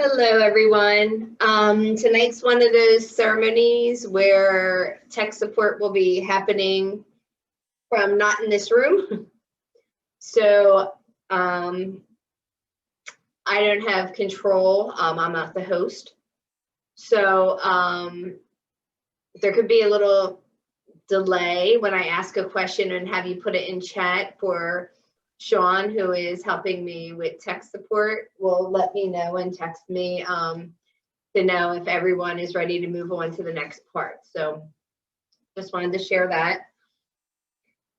Hello, everyone. Tonight's one of those ceremonies where tech support will be happening from not in this room. So I don't have control. I'm not the host. So there could be a little delay when I ask a question and have you put it in chat for Sean, who is helping me with tech support, will let me know and text me to know if everyone is ready to move on to the next part. So just wanted to share that.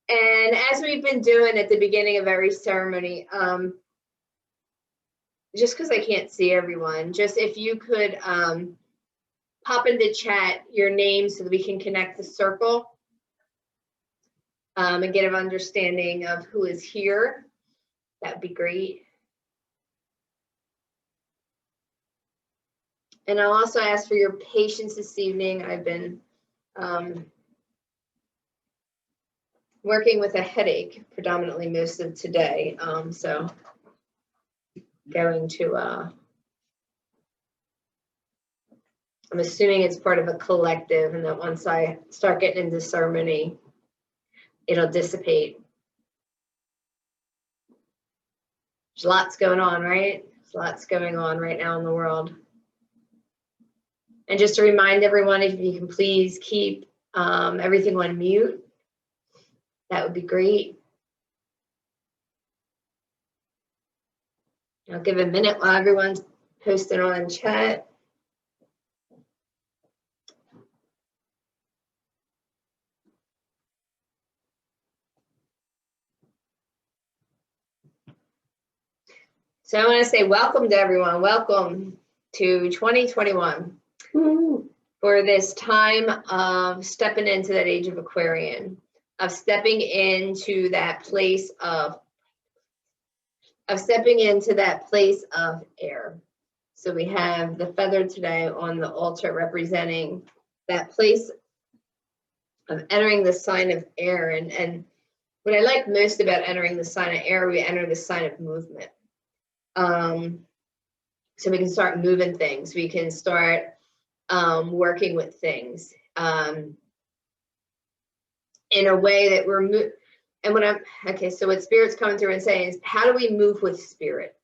And as we've been doing at the beginning of every ceremony, just because I can't see everyone, just if you could pop into chat your name so that we can connect the circle. And get an understanding of who is here, that would be great. And I'll also ask for your patience this evening. I've been working with a headache predominantly most of today, so going to, I'm assuming it's part of a collective, and that once I start getting into ceremony, it'll dissipate. There's lots going on, right? There's lots going on right now in the world. And just to remind everyone, if you can please keep everything on mute, that would be great. I'll give a minute while everyone's posting on chat. So I want to say welcome to everyone. Welcome to 2021 for this time of stepping into that age of Aquarian, of stepping into that place of air. So we have the feather today on the altar representing that place of entering the sign of air. And what I like most about entering the sign of air, we enter the sign of movement. So we can start moving things. We can start working with things in a way that we're and when so what Spirit's coming through and saying is, how do we move with Spirit?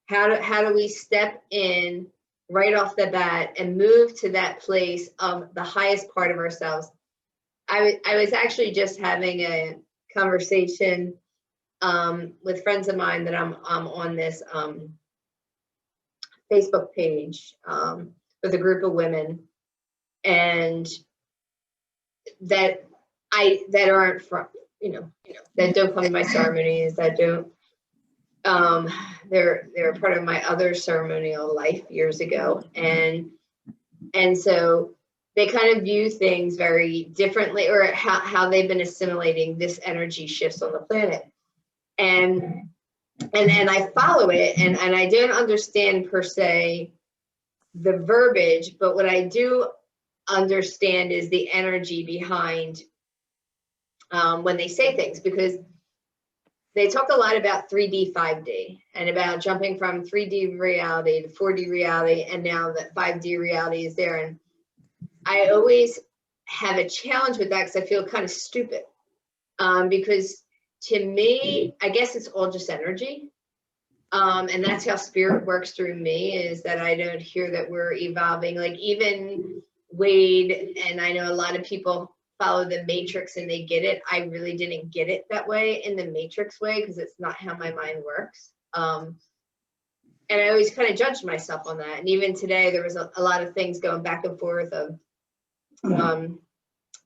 How do we step in right off the bat and move to that place of the highest part of ourselves? I was actually just having a conversation with friends of mine that I'm on this Facebook page with a group of women, and that aren't from, that don't come to my ceremonies, that don't, they're part of my other ceremonial life years ago, and so they kind of view things very differently, or how they've been assimilating this energy shifts on the planet. And I follow it, and I don't understand per se the verbiage, but what I do understand is the energy behind when they say things, because they talk a lot about 3D, 5D, and about jumping from 3D reality to 4D reality, and now that 5D reality is there. And I always have a challenge with that because I feel kind of stupid, because to me, I guess it's all just energy. And that's how Spirit works through me, is that I don't hear that we're evolving. Like even Wade, and I know a lot of people follow the matrix and they get it. I really didn't get it that way, in the matrix way, because it's not how my mind works. And I always kind of judged myself on that. And even today, there was a lot of things going back and forth of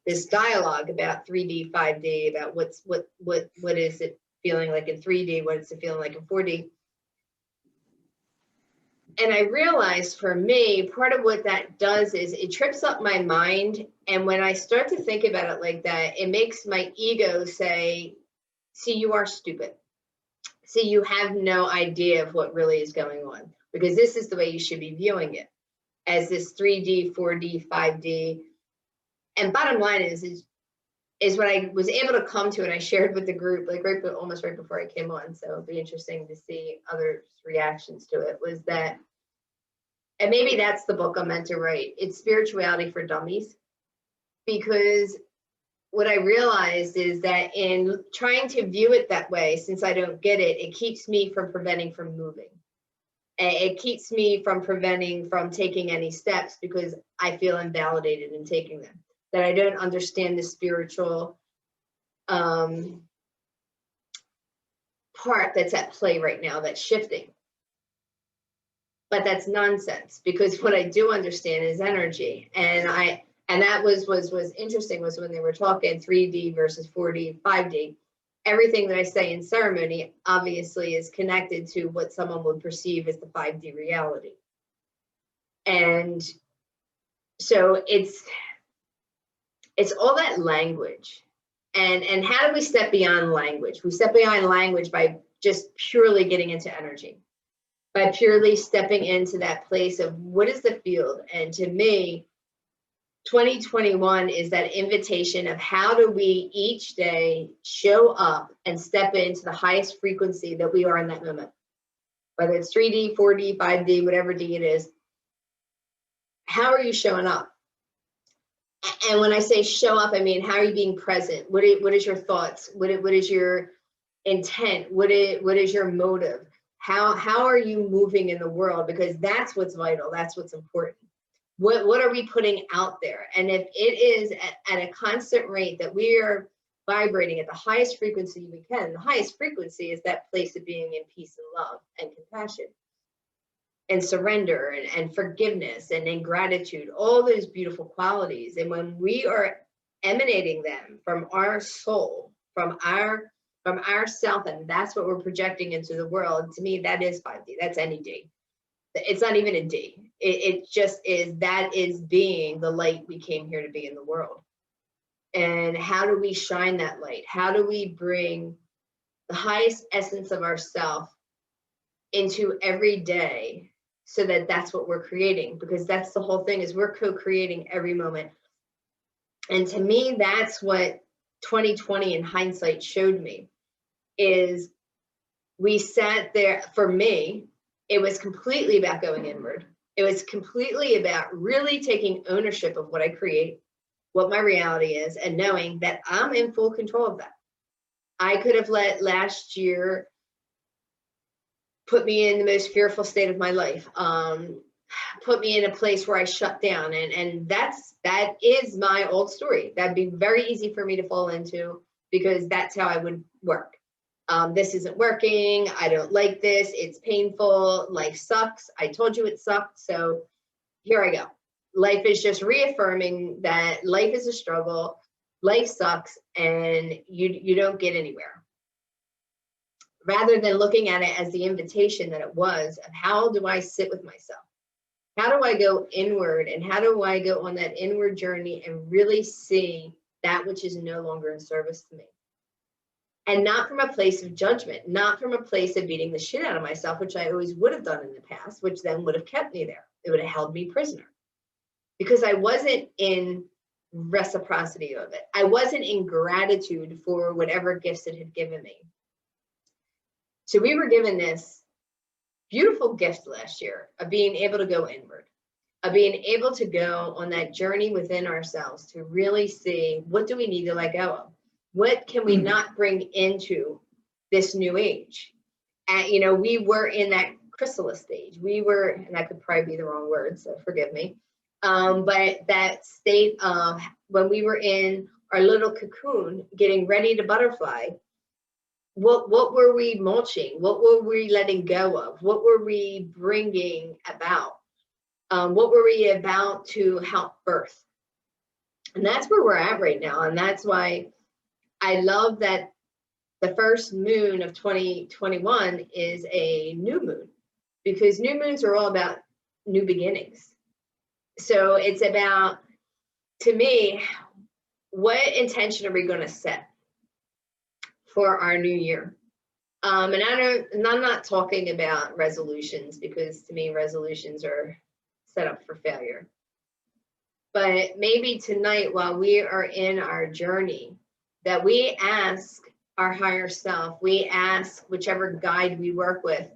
this dialogue about 3D, 5D, about what is it feeling like in 3D, what is it feeling like in 4D. And I realized for me, part of what that does is it trips up my mind. And when I start to think about it like that, it makes my ego say, see, you are stupid. See, you have no idea of what really is going on, because this is the way you should be viewing it, as this 3D, 4D, 5D. And bottom line is what I was able to come to, and I shared with the group, like almost right before I came on. So it'll be interesting to see others' reactions to it, was that and maybe that's the book I'm meant to write. It's Spirituality for Dummies, because what I realized is that in trying to view it that way, since I don't get it, it keeps me from preventing from moving. It keeps me from preventing from taking any steps because I feel invalidated in taking them, that I don't understand the spiritual part that's at play right now that's shifting. But that's nonsense, because what I do understand is energy. And that was interesting, was when they were talking 3D versus 4D, 5D. Everything that I say in ceremony obviously is connected to what someone would perceive as the 5D reality. And so it's all that language. And how do we step beyond language? We step beyond language by just purely getting into energy, by purely stepping into that place of what is the field. And to me, 2021 is that invitation of how do we each day show up and step into the highest frequency that we are in that moment, whether it's 3D, 4D, 5D, whatever D it is. How are you showing up? And when I say show up, I mean, how are you being present? What is your thoughts? What is your intent? What is your motive? How are you moving in the world? Because that's what's vital. That's what's important. What are we putting out there? And if it is at a constant rate that we are vibrating at the highest frequency we can, the highest frequency is that place of being in peace and love and compassion and surrender and forgiveness and in gratitude, all those beautiful qualities. And when we are emanating them from our soul, from our self, and that's what we're projecting into the world, to me, that is 5D. That's any D. It's not even a D. It just is, that is being the light we came here to be in the world. And how do we shine that light? How do we bring the highest essence of ourself into every day so that that's what we're creating? Because that's the whole thing, is we're co-creating every moment. And to me, that's what 2020 in hindsight showed me, is we sat there. For me, it was completely about going inward. It was completely about really taking ownership of what I create, what my reality is, and knowing that I'm in full control of that. I could have let last year put me in the most fearful state of my life, put me in a place where I shut down. And that is my old story. That'd be very easy for me to fall into, because that's how I would work. This isn't working. I don't like this. It's painful. Life sucks. I told you it sucked. So here I go. Life is just reaffirming that life is a struggle. Life sucks, and you don't get anywhere. Rather than looking at it as the invitation that it was, of how do I sit with myself? How do I go inward, and how do I go on that inward journey and really see that which is no longer in service to me? And not from a place of judgment, not from a place of beating the shit out of myself, which I always would have done in the past, which then would have kept me there. It would have held me prisoner, because I wasn't in reciprocity of it. I wasn't in gratitude for whatever gifts it had given me. So we were given this beautiful gift last year of being able to go inward, of being able to go on that journey within ourselves to really see, what do we need to let go of? What can we not bring into this new age? And, we were in that chrysalis stage. We were, and that could probably be the wrong word, so forgive me. But that state of when we were in our little cocoon, getting ready to butterfly, what were we mulching? What were we letting go of? What were we bringing about? What were we about to help birth? And that's where we're at right now. And that's why I love that the first moon of 2021 is a new moon, because new moons are all about new beginnings. So it's about, to me, what intention are we going to set for our new year? And I'm not talking about resolutions, because to me, resolutions are set up for failure. But maybe tonight, while we are in our journey, that we ask our higher self, we ask whichever guide we work with,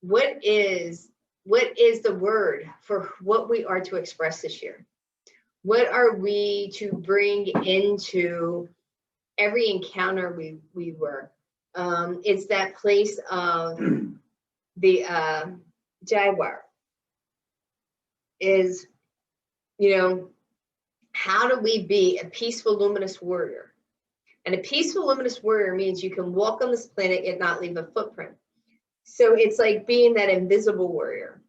what is what is the word for what we are to express this year? What are we to bring into every encounter we were? It's that place of the jaguar is, you know, how do we be a peaceful, luminous warrior? And a peaceful, luminous warrior means you can walk on this planet and not leave a footprint. So it's like being that invisible warrior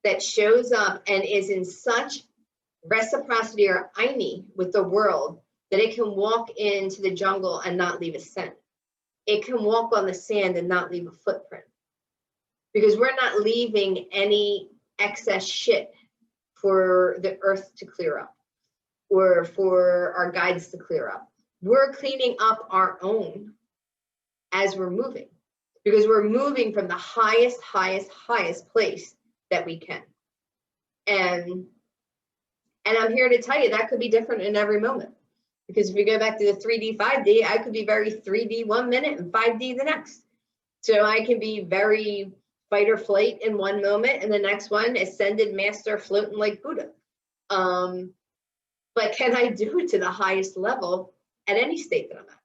that shows up and is in such reciprocity or aini with the world that it can walk into the jungle and not leave a scent. It can walk on the sand and not leave a footprint. Because we're not leaving any excess shit for the earth to clear up or for our guides to clear up. We're cleaning up our own as we're moving, because we're moving from the highest place that we can. And I'm here to tell you that could be different in every moment. Because if we go back to the 3D, 5D, I could be very 3D 1 minute and 5D the next. So I can be very fight or flight in one moment, and the next one, ascended master floating like Buddha. But can I do it to the highest level at any state that I'm at?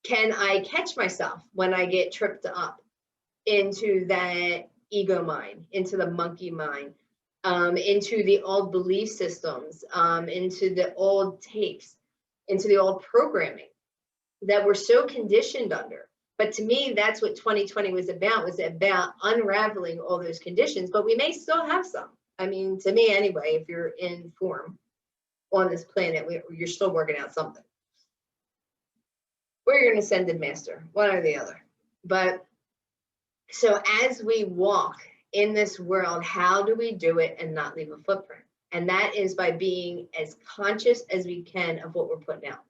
Can I catch myself when I get tripped up into that ego mind, into the monkey mind, into the old belief systems, into the old tapes, into the old programming that we're so conditioned under? But to me, that's what 2020 was about unraveling all those conditions, but we may still have some. I mean, to me anyway, if you're in form on this planet, you're still working out something. Or you're an ascended master, one or the other. But so as we walk in this world, how do we do it and not leave a footprint? And that is by being as conscious as we can of what we're putting out.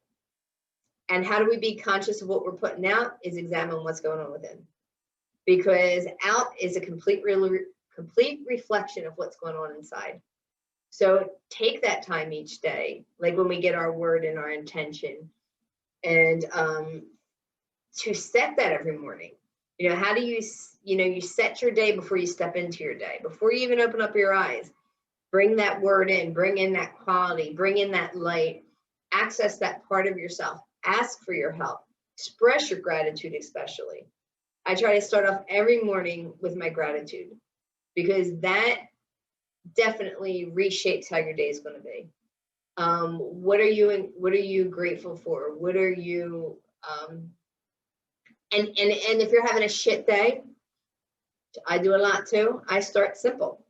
And how do we be conscious of what we're putting out? Is examine what's going on within. Because out is a complete reflection of what's going on inside. So take that time each day, like when we get our word and our intention, and to set that every morning. You know, how do you set your day before you step into your day, before you even open up your eyes? Bring that word in, bring in that quality, bring in that light, access that part of yourself, ask for your help, express your gratitude especially. I try to start off every morning with my gratitude, because that definitely reshapes how your day is going to be. What are you grateful for? What are you and if you're having a shit day, I do a lot too. I start simple.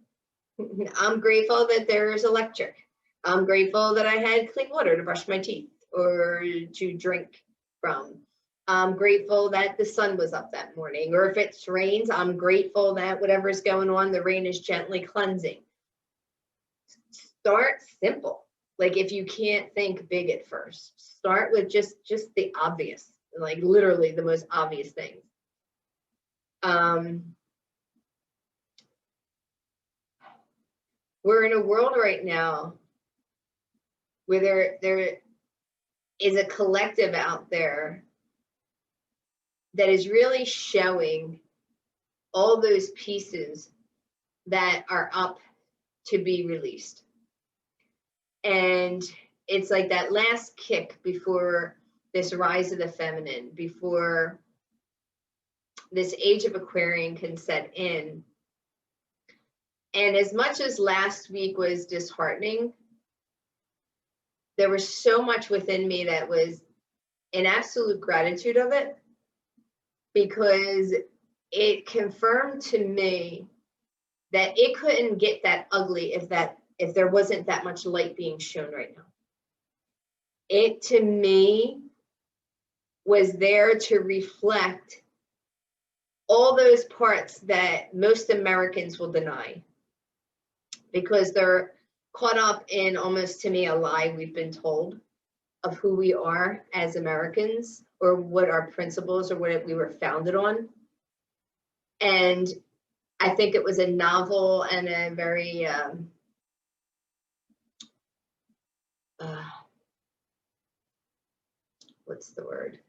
I'm grateful that there's electric. I'm grateful that I had clean water to brush my teeth or to drink from. I'm grateful that the sun was up that morning. Or if it rains, I'm grateful that whatever's going on, the rain is gently cleansing. Start simple. Like if you can't think big at first, start with just the obvious, like literally the most obvious things. We're in a world right now where there is a collective out there that is really showing all those pieces that are up to be released. And it's like that last kick before this rise of the feminine, before this age of Aquarian can set in. And as much as last week was disheartening, there was so much within me that was in absolute gratitude of it, because it confirmed to me that it couldn't get that ugly if there wasn't that much light being shown right now. It, to me, was there to reflect all those parts that most Americans will deny, because they're caught up in, almost to me, a lie we've been told of who we are as Americans, or what our principles or what we were founded on. And I think it was a novel and a very what's the word?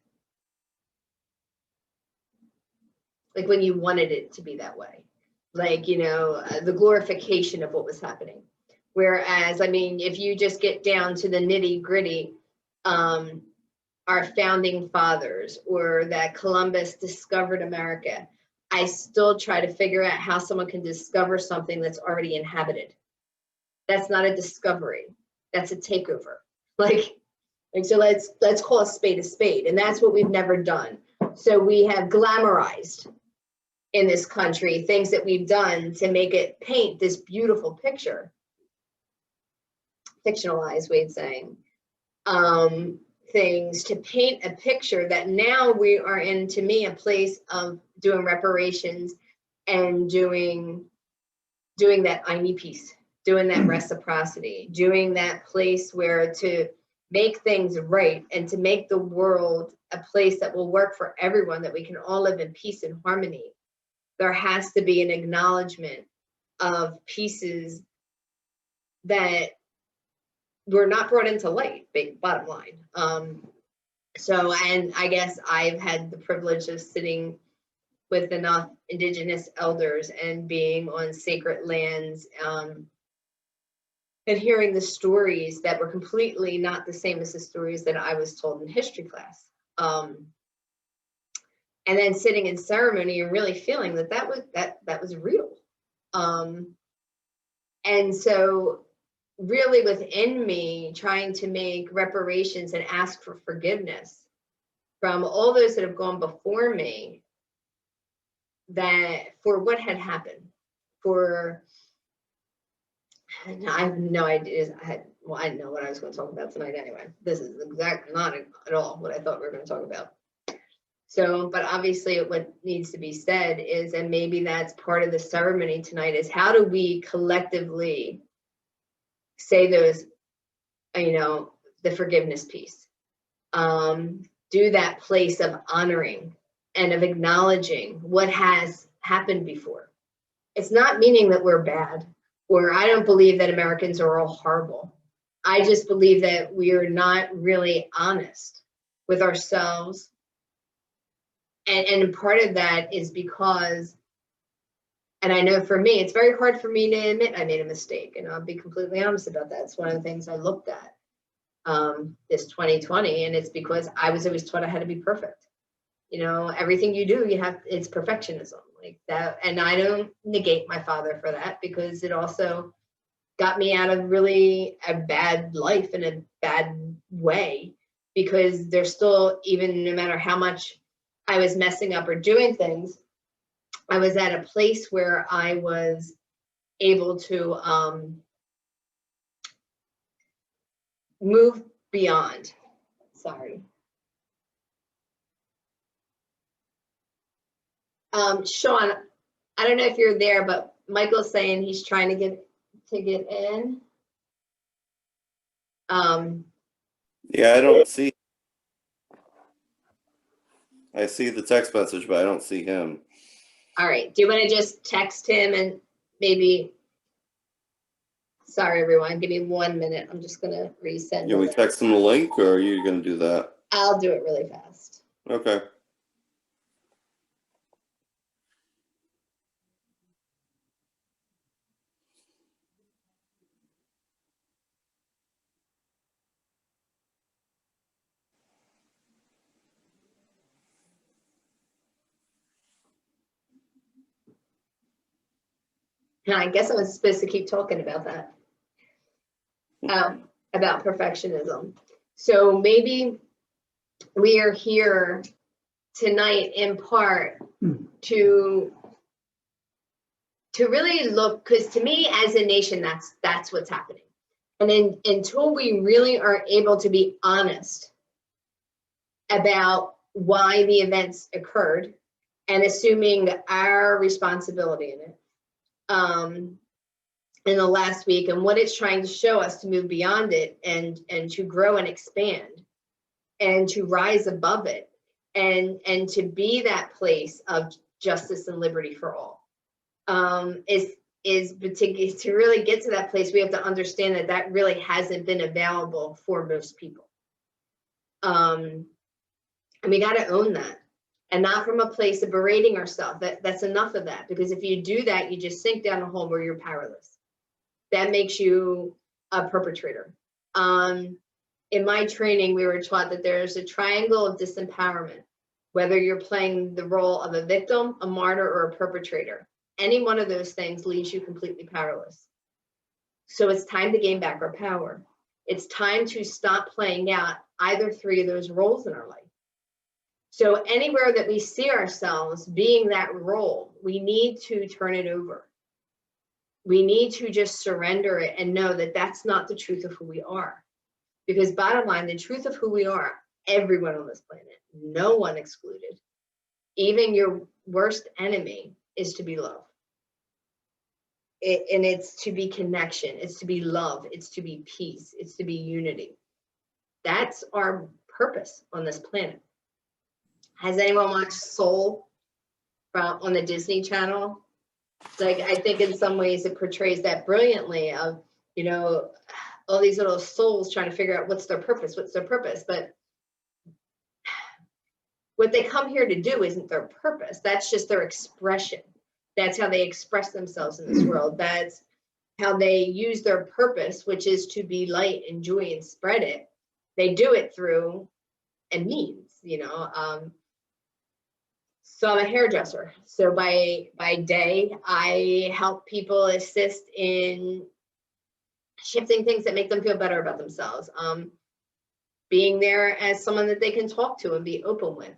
Like when you wanted it to be that way. like, you know, the glorification of what was happening. Whereas, I mean, if you just get down to the nitty gritty, our founding fathers, or that Columbus discovered America, I still try to figure out how someone can discover something that's already inhabited. That's not a discovery. That's a takeover. Like so let's call a spade, and that's what we've never done. So we have glamorized in this country things that we've done to make it paint this beautiful picture. Fictionalized way of saying things to paint a picture that now we are in, to me, a place of doing reparations and doing that I need peace, doing that reciprocity, doing that place where to make things right and to make the world a place that will work for everyone, that we can all live in peace and harmony. There has to be an acknowledgement of pieces that were not brought into light, bottom line. So, and I guess I've had the privilege of sitting with enough Indigenous elders and being on sacred lands, and hearing the stories that were completely not the same as the stories that I was told in history class. And then sitting in ceremony and really feeling that was real. And so really within me, trying to make reparations and ask for forgiveness from all those that have gone before me, that for what had happened, for, and I have no idea, I know what I was going to talk about tonight anyway. This is exactly not at all what I thought we were going to talk about. So, but obviously what needs to be said is, and maybe that's part of the ceremony tonight, is how do we collectively say those, you know, the forgiveness piece, do that place of honoring and of acknowledging what has happened before. It's not meaning that we're bad, or I don't believe that Americans are all horrible. I just believe that we are not really honest with ourselves. And part of that is because, and I know for me, it's very hard for me to admit I made a mistake, and I'll be completely honest about that. It's one of the things I looked at this 2020, and it's because I was always taught I had to be perfect. You know, everything you do, it's perfectionism like that. And I don't negate my father for that, because it also got me out of really a bad life in a bad way, because there's still, even no matter how much I was messing up or doing things, I was at a place where I was able to move beyond. Sorry. Sean, I don't know if you're there, but Michael's saying he's trying to get in. Yeah, I don't see. I see the text message, but I don't see him. All right. Do you want to just text him and maybe? Sorry, everyone. Give me 1 minute. I'm just going to resend. Can we text him the link, or are you going to do that? I'll do it really fast. Okay. And I guess I was supposed to keep talking about that, about perfectionism. So maybe we are here tonight in part to really look, because to me as a nation, that's what's happening. And then until we really are able to be honest about why the events occurred and assuming our responsibility in it, in the last week, and what it's trying to show us to move beyond it and to grow and expand and to rise above it and to be that place of justice and liberty for all, is particularly, to really get to that place, we have to understand that really hasn't been available for most people. And we got to own that. and not from a place of berating ourselves. That's enough of that, because if you do that, you just sink down a hole where you're powerless. That makes you a perpetrator. In my training, we were taught that there's a triangle of disempowerment, whether you're playing the role of a victim, a martyr, or a perpetrator. Any one of those things leaves you completely powerless. So it's time to gain back our power. It's time to stop playing out either three of those roles in our life. So anywhere that we see ourselves being that role, we need to turn it over. We need to just surrender it and know that that's not the truth of who we are. Because bottom line, the truth of who we are, everyone on this planet, no one excluded, even your worst enemy, is to be loved. And it's to be connection, it's to be love, it's to be peace, it's to be unity. That's our purpose on this planet. Has anyone watched Soul on the Disney Channel? Like, I think in some ways it portrays that brilliantly of, you know, all these little souls trying to figure out what's their purpose. But what they come here to do isn't their purpose. That's just their expression. That's how they express themselves in this world. That's how they use their purpose, which is to be light and joy and spread it. They do it through a means, you know. So I'm a hairdresser. So by day, I help people assist in shifting things that make them feel better about themselves. Being there as someone that they can talk to and be open with.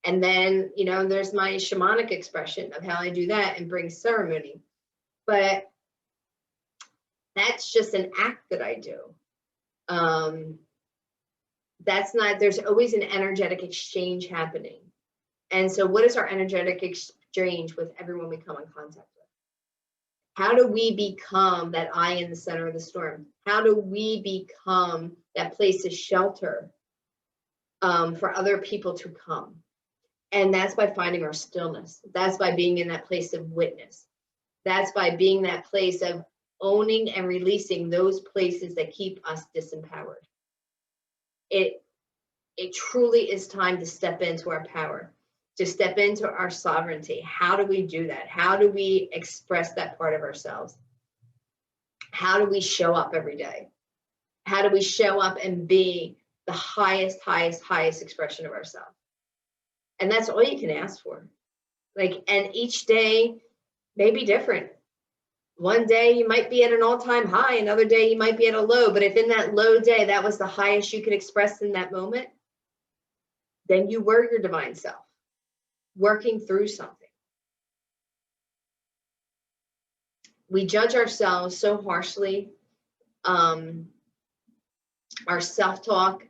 And then, you know, there's my shamanic expression of how I do that and bring ceremony. But that's just an act that I do. That's not, there's always an energetic exchange happening. And so what is our energetic exchange with everyone we come in contact with? How do we become that eye in the center of the storm? How do we become that place of shelter for other people to come? And that's by finding our stillness. That's by being in that place of witness. That's by being that place of owning and releasing those places that keep us disempowered. It truly is time to step into our power, to step into our sovereignty. How do we do that? How do we express that part of ourselves? How do we show up every day? How do we show up and be the highest expression of ourselves? And that's all you can ask for. Like, and each day may be different. One day you might be at an all-time high, another day you might be at a low, but if in that low day that was the highest you could express in that moment, then you were your divine self, working through something. We judge ourselves so harshly. Our self-talk,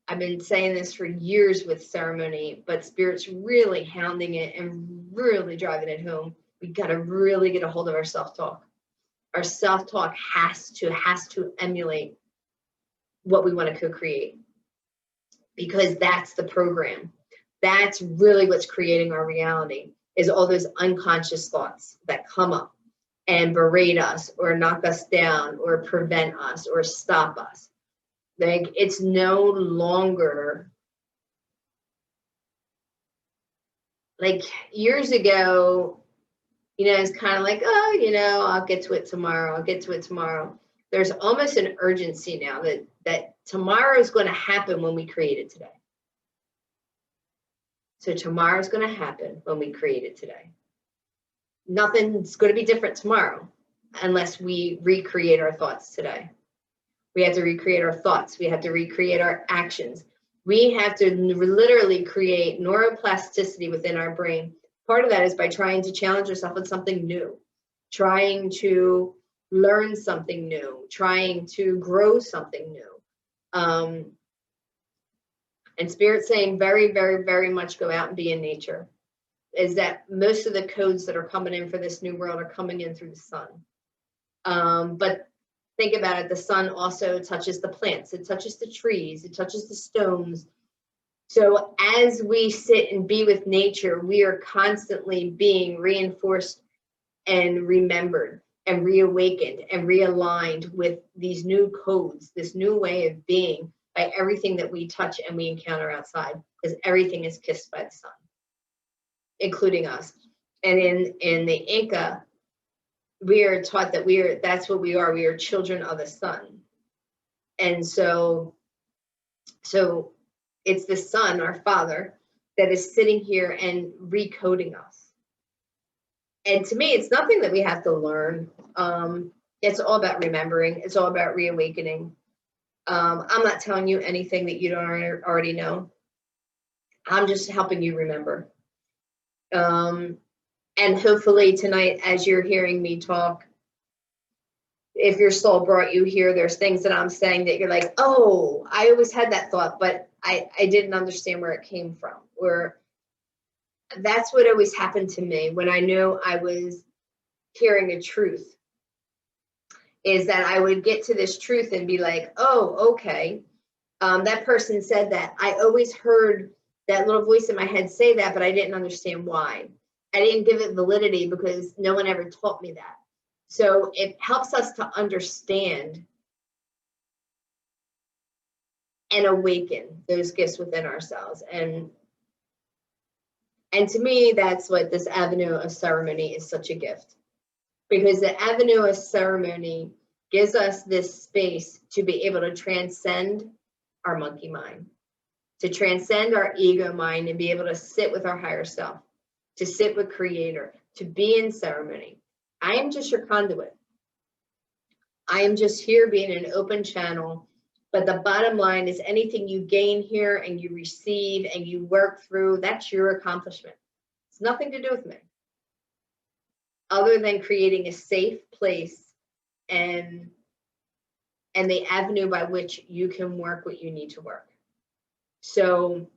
I've been saying this for years with ceremony, but Spirit's really hounding it and really driving it home. We got to really get a hold of our self-talk. Our self-talk has to emulate what we want to co-create, because that's the program. That's really what's creating our reality, is all those unconscious thoughts that come up and berate us or knock us down or prevent us or stop us. Like, it's no longer like years ago, you know, it's kind of like, oh, you know, I'll get to it tomorrow. I'll get to it tomorrow. There's almost an urgency now that tomorrow is going to happen when we create it today. So tomorrow is going to happen when we create it today. Nothing's going to be different tomorrow unless we recreate our thoughts today. We have to recreate our thoughts. We have to recreate our actions. We have to literally create neuroplasticity within our brain. Part of that is by trying to challenge yourself with something new, trying to learn something new, trying to grow something new. And Spirit's saying very, very, very much go out and be in nature. Is that most of the codes that are coming in for this new world are coming in through the sun. But think about it, the sun also touches the plants, it touches the trees, it touches the stones. So as we sit and be with nature, we are constantly being reinforced and remembered and reawakened and realigned with these new codes, this new way of being by everything that we touch and we encounter outside, because everything is kissed by the sun, including us. And in the Inca, we are taught that that's what we are. We are children of the sun. And so it's the sun, our father, that is sitting here and recoding us. And to me, it's nothing that we have to learn. It's all about remembering. It's all about reawakening. I'm not telling you anything that you don't already know. I'm just helping you remember. And hopefully tonight, as you're hearing me talk, if your soul brought you here, there's things that I'm saying that you're like, oh, I always had that thought, but I didn't understand where it came from. Or that's what always happened to me when I knew I was hearing a truth, is that I would get to this truth and be like, oh, okay, that person said that. I always heard that little voice in my head say that, but I didn't understand why. I didn't give it validity because no one ever taught me that. So it helps us to understand and awaken those gifts within ourselves. And to me, that's what this avenue of ceremony is, such a gift. Because the avenue of ceremony gives us this space to be able to transcend our monkey mind, to transcend our ego mind and be able to sit with our higher self, to sit with Creator, to be in ceremony. I am just your conduit. I am just here being an open channel. But the bottom line is anything you gain here and you receive and you work through, that's your accomplishment. It's nothing to do with me, other than creating a safe place and the avenue by which you can work what you need to work. So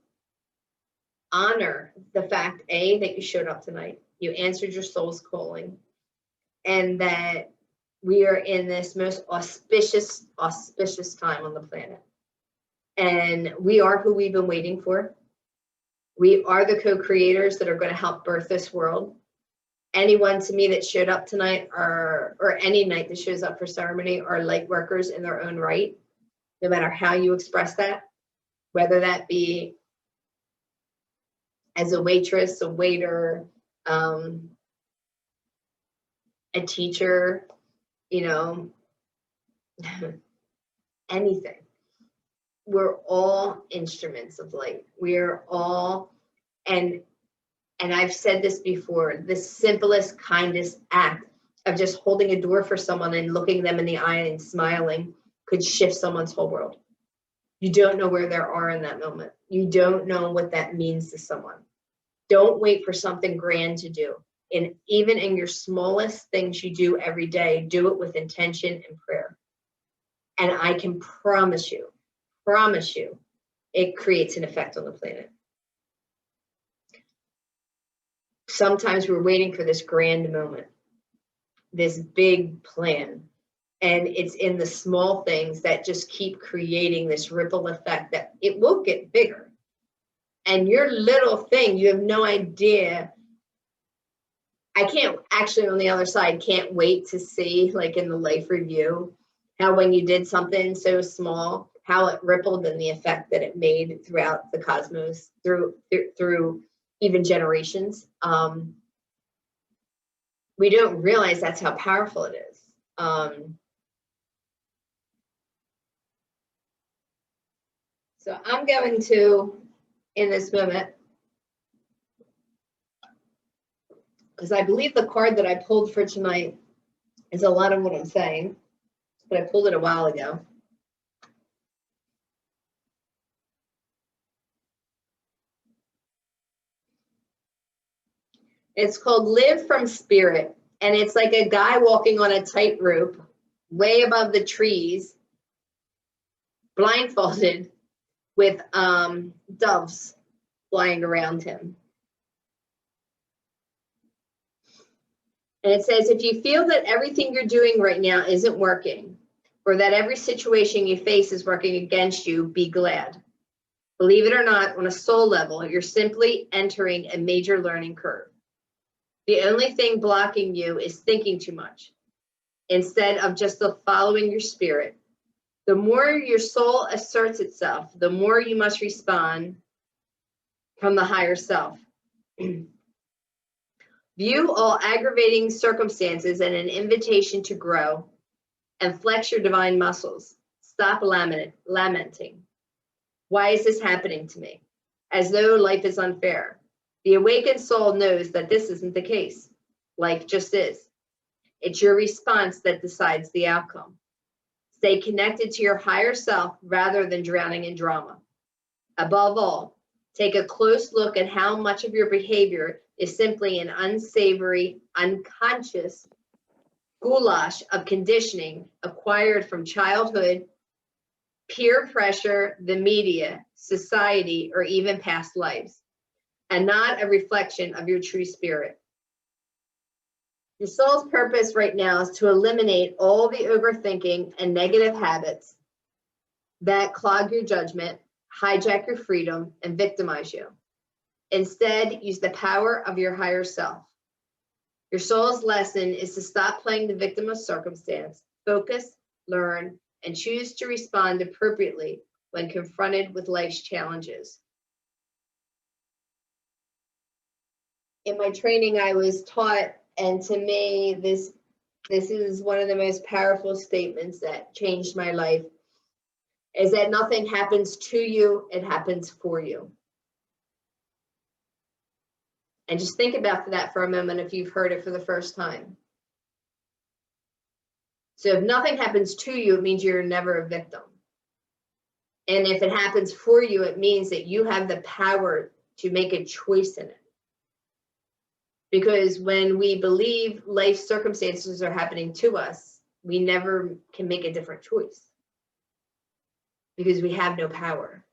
honor the fact, A, that you showed up tonight, you answered your soul's calling, and that we are in this most auspicious time on the planet. And we are who we've been waiting for. We are the co-creators that are going to help birth this world. Anyone to me that showed up tonight or any night that shows up for ceremony are light workers in their own right, no matter how you express that, whether that be as a waitress, a waiter, a teacher, anything. We're all instruments of light. We're all, and I've said this before, the simplest, kindest act of just holding a door for someone and looking them in the eye and smiling could shift someone's whole world. You don't know where they are in that moment. You don't know what that means to someone. Don't wait for something grand to do. And even in your smallest things you do every day, do it with intention and prayer. And I can promise you, it creates an effect on the planet. Sometimes we're waiting for this grand moment, this big plan, and it's in the small things that just keep creating this ripple effect that it will get bigger. And your little thing, you have no idea. I can't actually, on the other side, can't wait to see, like in the life review, how when you did something so small, how it rippled and the effect that it made throughout the cosmos, through even generations. We don't realize that's how powerful it is. So I'm going to, in this moment, because I believe the card that I pulled for tonight is a lot of what I'm saying, but I pulled it a while ago. It's called Live from Spirit, and it's like a guy walking on a tightrope way above the trees, blindfolded, with doves flying around him. And it says, if you feel that everything you're doing right now isn't working, or that every situation you face is working against you, be glad. Believe it or not, on a soul level, you're simply entering a major learning curve. The only thing blocking you is thinking too much, instead of just following your spirit. The more your soul asserts itself, the more you must respond from the higher self. View all aggravating circumstances as an invitation to grow and flex your divine muscles. Stop lamenting. Why is this happening to me? As though life is unfair. The awakened soul knows that this isn't the case. Life just is. It's your response that decides the outcome. Stay connected to your higher self rather than drowning in drama. Above all, take a close look at how much of your behavior is simply an unsavory, unconscious goulash of conditioning acquired from childhood, peer pressure, the media, society, or even past lives, and not a reflection of your true spirit. Your soul's purpose right now is to eliminate all the overthinking and negative habits that clog your judgment, hijack your freedom, and victimize you. Instead, use the power of your higher self. Your soul's lesson is to stop playing the victim of circumstance, focus, learn, and choose to respond appropriately when confronted with life's challenges. In my training, I was taught, and to me, this is one of the most powerful statements that changed my life, is that nothing happens to you, it happens for you. And just think about that for a moment if you've heard it for the first time. So if nothing happens to you, it means you're never a victim. And if it happens for you, it means that you have the power to make a choice in it. Because when we believe life circumstances are happening to us, we never can make a different choice. Because we have no power.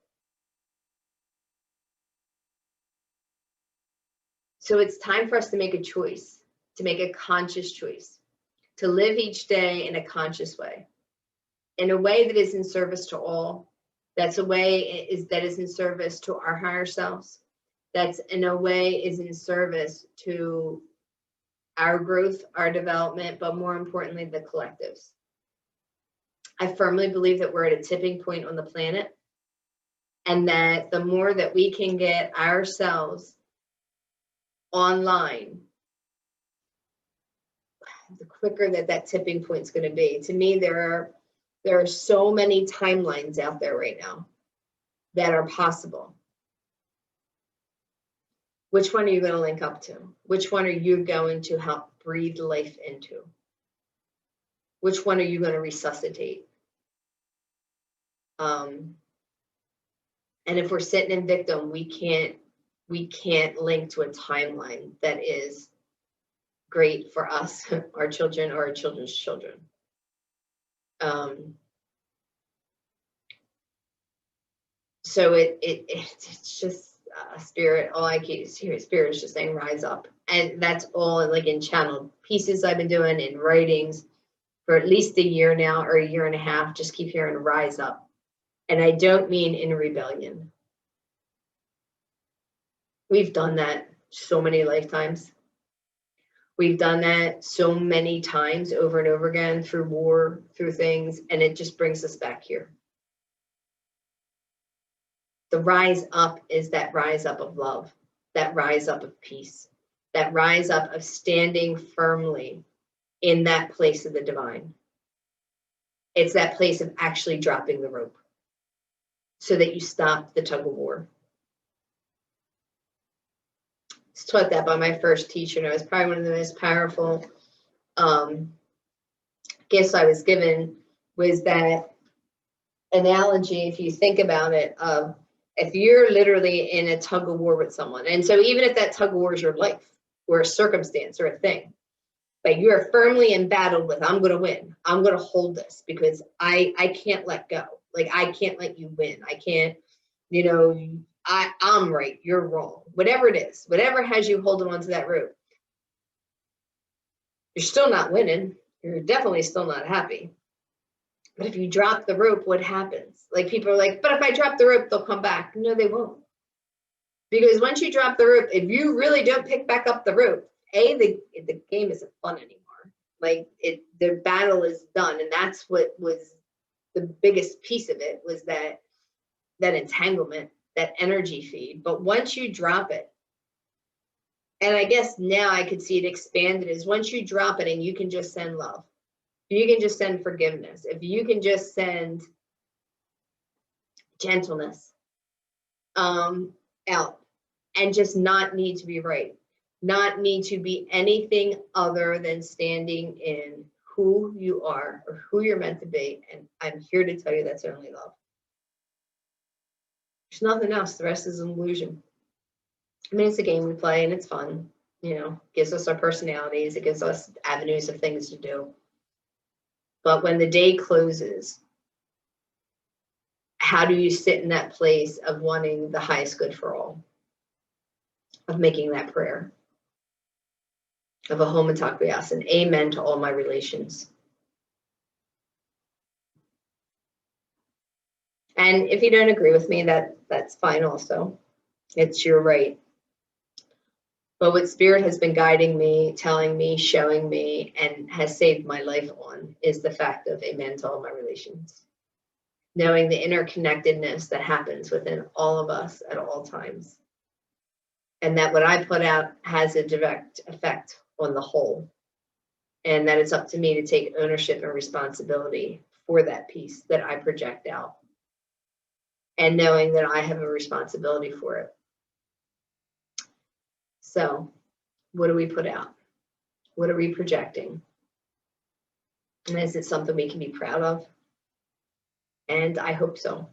So it's time for us to make a choice, to make a conscious choice, to live each day in a conscious way, in a way that is in service to all. That's a way that is in service to our higher selves. That's in a way is in service to our growth, our development, but more importantly, the collectives. I firmly believe that we're at a tipping point on the planet, and that the more that we can get ourselves online, the quicker that tipping point is going to be. To me, there are so many timelines out there right now that are possible. Which one are you going to link up to? Which one are you going to help breathe life into? Which one are you going to resuscitate? And if we're sitting in victim, we can't link to a timeline that is great for us, our children, or our children's children. So it's just spirit. All I keep hearing spirit is just saying rise up, and that's all like in channeled pieces I've been doing in writings for at least a year now, or a year and a half. Just keep hearing rise up, and I don't mean in rebellion. We've done that so many lifetimes. We've done that so many times over and over again through war, through things, and it just brings us back here. The rise up is that rise up of love, that rise up of peace, that rise up of standing firmly in that place of the divine. It's that place of actually dropping the rope so that you stop the tug of war. I was taught that by my first teacher, and it was probably one of the most powerful gifts I was given, was that analogy, if you think about it, of if you're literally in a tug of war with someone, and so even if that tug of war is your life or a circumstance or a thing, but you are firmly embattled with, I'm going to win, I'm going to hold this because I can't let go. Like, I can't let you win. I can't, I'm right, you're wrong. Whatever it is, whatever has you holding on to that rope, you're still not winning. You're definitely still not happy. But if you drop the rope, what happens? Like, people are like, but if I drop the rope, they'll come back. No, they won't. Because once you drop the rope, if you really don't pick back up the rope, the game isn't fun anymore. Like, the battle is done. And that's what was the biggest piece of it was that entanglement, that energy feed. But once you drop it, and I guess now I could see it expanded, is once you drop it and you can just send love, you can just send forgiveness, if you can just send gentleness out, and just not need to be right, not need to be anything other than standing in who you are or who you're meant to be. And I'm here to tell you that's only love. There's nothing else. The rest is an illusion. I mean, it's a game we play and it's fun, you know, gives us our personalities, it gives us avenues of things to do. But when the day closes, how do you sit in that place of wanting the highest good for all, of making that prayer, of a home and takwiyas, and amen to all my relations? And if you don't agree with me, that's fine also. It's your right. But what Spirit has been guiding me, telling me, showing me, and has saved my life on is the fact of amen to all my relations. Knowing the interconnectedness that happens within all of us at all times. And that what I put out has a direct effect on the whole. And that it's up to me to take ownership and responsibility for that piece that I project out. And knowing that I have a responsibility for it. So, what do we put out? What are we projecting? And is it something we can be proud of? And I hope so.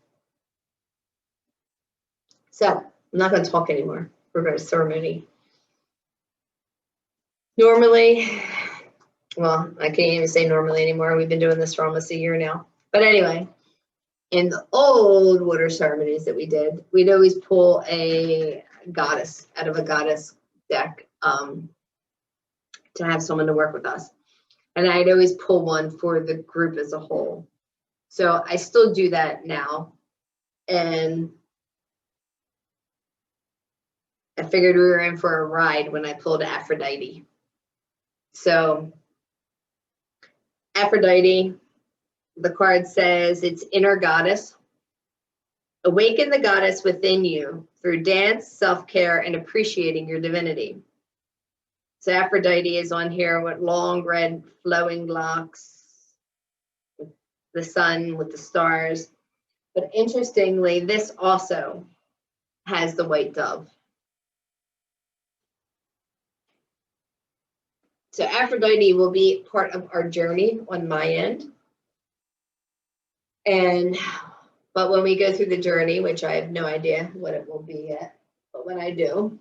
So, I'm not going to talk anymore. We're going to ceremony. Normally, well, I can't even say normally anymore. We've been doing this for almost a year now. But anyway, in the old water ceremonies that we did, we'd always pull a goddess out of a goddess deck to have someone to work with us. And I'd always pull one for the group as a whole. So I still do that now. And I figured we were in for a ride when I pulled Aphrodite. So Aphrodite, the card says it's inner goddess. Awaken the goddess within you through dance, self-care, and appreciating your divinity. So Aphrodite is on here with long red flowing locks, the sun with the stars. But interestingly, this also has the white dove. So Aphrodite will be part of our journey on my end. But when we go through the journey, which I have no idea what it will be yet, but when I do,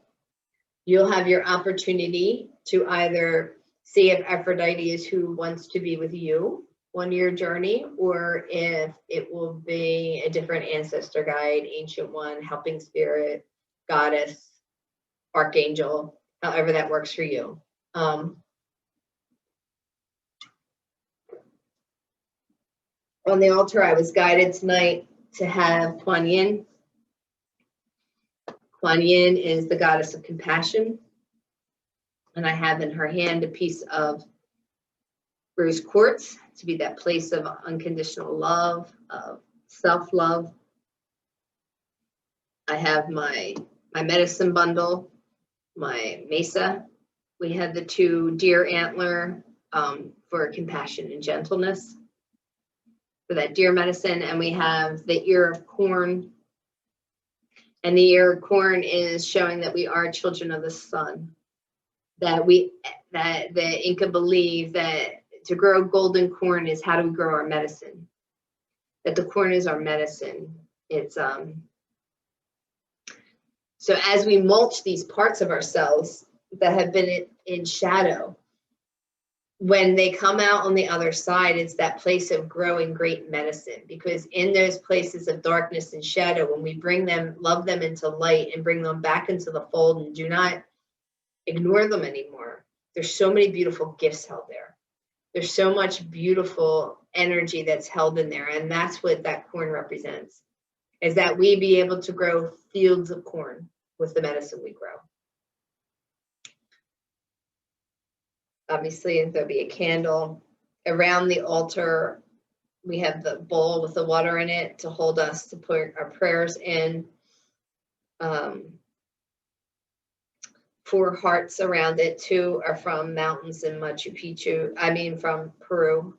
you'll have your opportunity to either see if Aphrodite is who wants to be with you on your journey, or if it will be a different ancestor guide, ancient one, helping spirit, goddess, archangel, however that works for you. On the altar, I was guided tonight to have Kuan Yin. Kuan Yin is the goddess of compassion. And I have in her hand a piece of rose quartz to be that place of unconditional love, of self-love. I have my medicine bundle, my mesa. We have the 2 deer antler for compassion and gentleness, for that deer medicine. And we have the ear of corn. And the ear of corn is showing that we are children of the sun. That the Inca believe that to grow golden corn is how do we grow our medicine. That the corn is our medicine. It's so as we mulch these parts of ourselves that have been in shadow, when they come out on the other side, it's that place of growing great medicine. Because in those places of darkness and shadow, when we bring them, love them into light and bring them back into the fold and do not ignore them anymore, there's so many beautiful gifts held there. There's so much beautiful energy that's held in there. And that's what that corn represents, is that we be able to grow fields of corn with the medicine we grow. Obviously, there'll be a candle around the altar. We have the bowl with the water in it to hold us to put our prayers in. 4 hearts around it. 2 are from mountains in Machu Picchu. I mean, from Peru.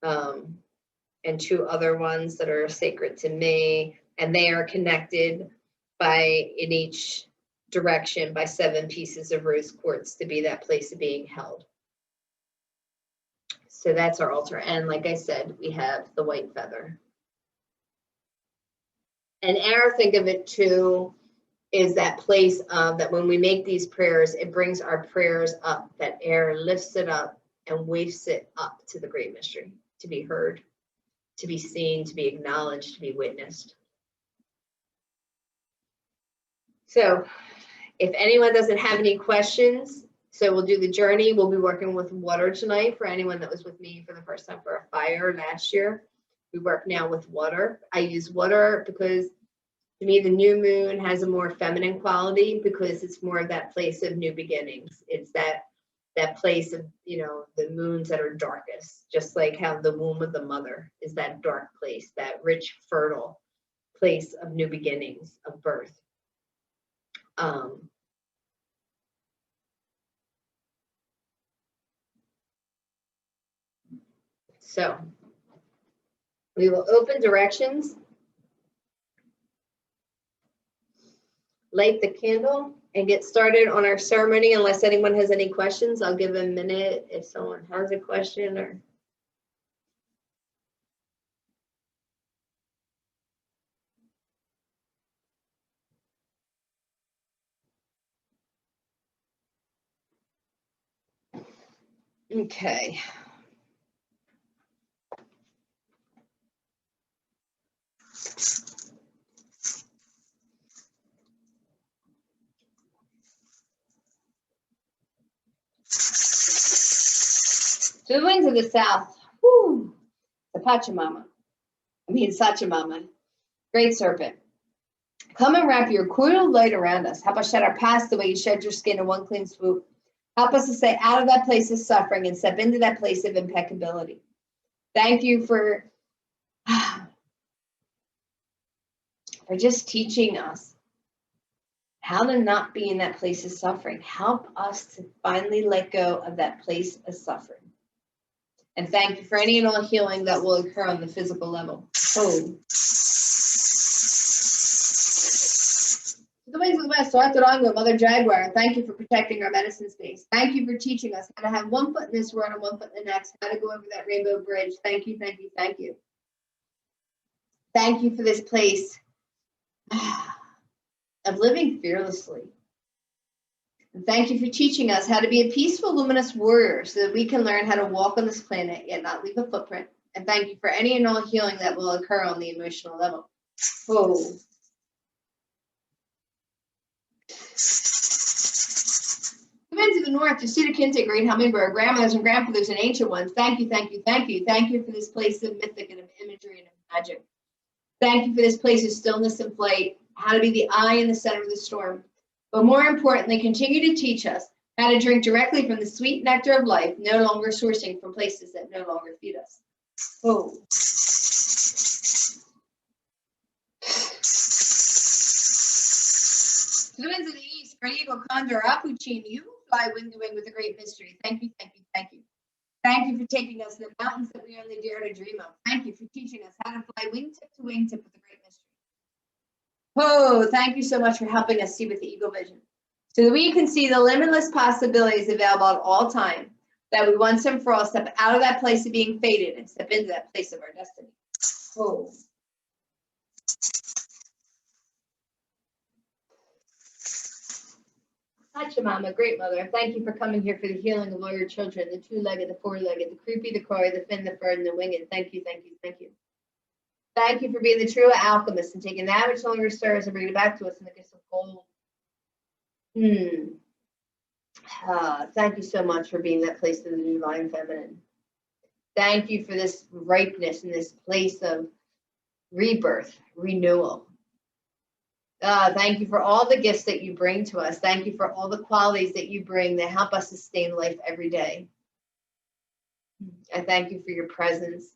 And 2 other ones that are sacred to me. And they are connected in each direction by 7 pieces of rose quartz to be that place of being held. So that's our altar. And like I said, we have the white feather. And air, think of it too, is that place of that when we make these prayers, it brings our prayers up. That air lifts it up and wafts it up to the great mystery, to be heard, to be seen, to be acknowledged, to be witnessed. So if anyone doesn't have any questions, so we'll do the journey. We'll be working with water tonight for anyone that was with me for the first time for a fire last year. We work now with water. I use water because to me, the new moon has a more feminine quality because it's more of that place of new beginnings. It's that place of, the moons that are darkest, just like how the womb of the mother is that dark place, that rich, fertile place of new beginnings, of birth. So we will open directions, light the candle, and get started on our ceremony. Unless anyone has any questions, I'll give a minute if someone has a question or. Okay. To the winds of the south, whoo, the Sachamama, great serpent. Come and wrap your coiled light around us. Help us shed our past the way you shed your skin in one clean swoop. Help us to stay out of that place of suffering and step into that place of impeccability. Thank you for just teaching us how to not be in that place of suffering. Help us to finally let go of that place of suffering. And thank you for any and all healing that will occur on the physical level. Oh. The ways of the West, Arthur Mother Jaguar, thank you for protecting our medicine space. Thank you for teaching us how to have one foot in this world and one foot in the next, how to go over that rainbow bridge. Thank you, thank you, thank you. Thank you for this place of living fearlessly. And thank you for teaching us how to be a peaceful, luminous warrior so that we can learn how to walk on this planet yet not leave a footprint. And thank you for any and all healing that will occur on the emotional level. Whoa. Winds of the north, to Cedar Kinte, Green Hummingbird, grandmothers and grandfathers and ancient ones. Thank you, thank you, thank you. Thank you for this place of mythic and of imagery and of magic. Thank you for this place of stillness and flight, how to be the eye in the center of the storm. But more importantly, continue to teach us how to drink directly from the sweet nectar of life, no longer sourcing from places that no longer feed us. Oh. To the winds of the east, Great Eagle, Condor, Apuchin, you fly wing to wing with a great mystery. Thank you, thank you, thank you. Thank you for taking us to the mountains that we only dare to dream of. Thank you for teaching us how to fly wingtip to wingtip with a great mystery. Oh, thank you so much for helping us see with the eagle vision, so that we can see the limitless possibilities available at all time, that we once and for all step out of that place of being fated and step into that place of our destiny. Oh. Pachamama, great mother, thank you for coming here for the healing of all your children, the two-legged, the four-legged, the creepy, the coy, the fin, the furred, and the winged. Thank you, thank you, thank you. Thank you for being the true alchemist and taking that which no longer stirs and bringing it back to us in the gifts of gold. Thank you so much for being that place of the divine feminine. Thank you for this ripeness and this place of rebirth, renewal. Thank you for all the gifts that you bring to us. Thank you for all the qualities that you bring that help us sustain life every day. I thank you for your presence.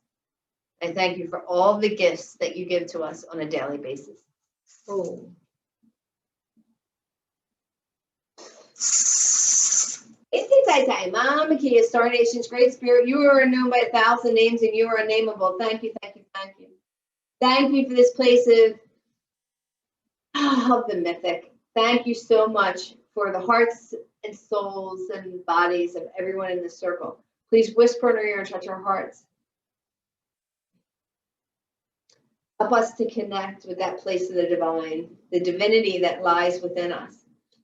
I thank you for all the gifts that you give to us on a daily basis. Oh. It's Mama Kia, Star Nation's Great Spirit. You are known by 1,000 names and you are unnameable. Thank you, thank you, thank you. Thank you for this place of the mythic. Thank you so much for the hearts and souls and bodies of everyone in this circle. Please whisper in our ear and touch our hearts. Help us to connect with that place of the divine, the divinity that lies within us,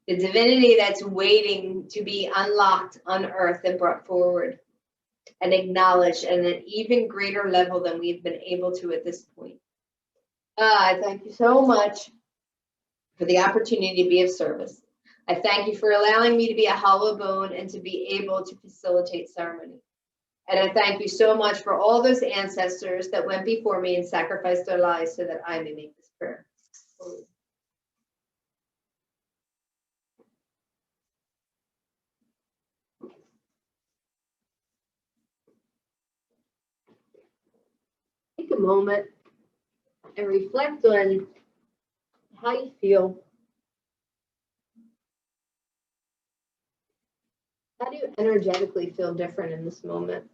the divinity that's waiting to be unlocked, unearthed, and brought forward and acknowledged at an even greater level than we've been able to at this point. I thank you so much for the opportunity to be of service. I thank you for allowing me to be a hollow bone and to be able to facilitate ceremony. And I thank you so much for all those ancestors that went before me and sacrificed their lives so that I may make this prayer. Take a moment and reflect on how you feel. How do you energetically feel different in this moment?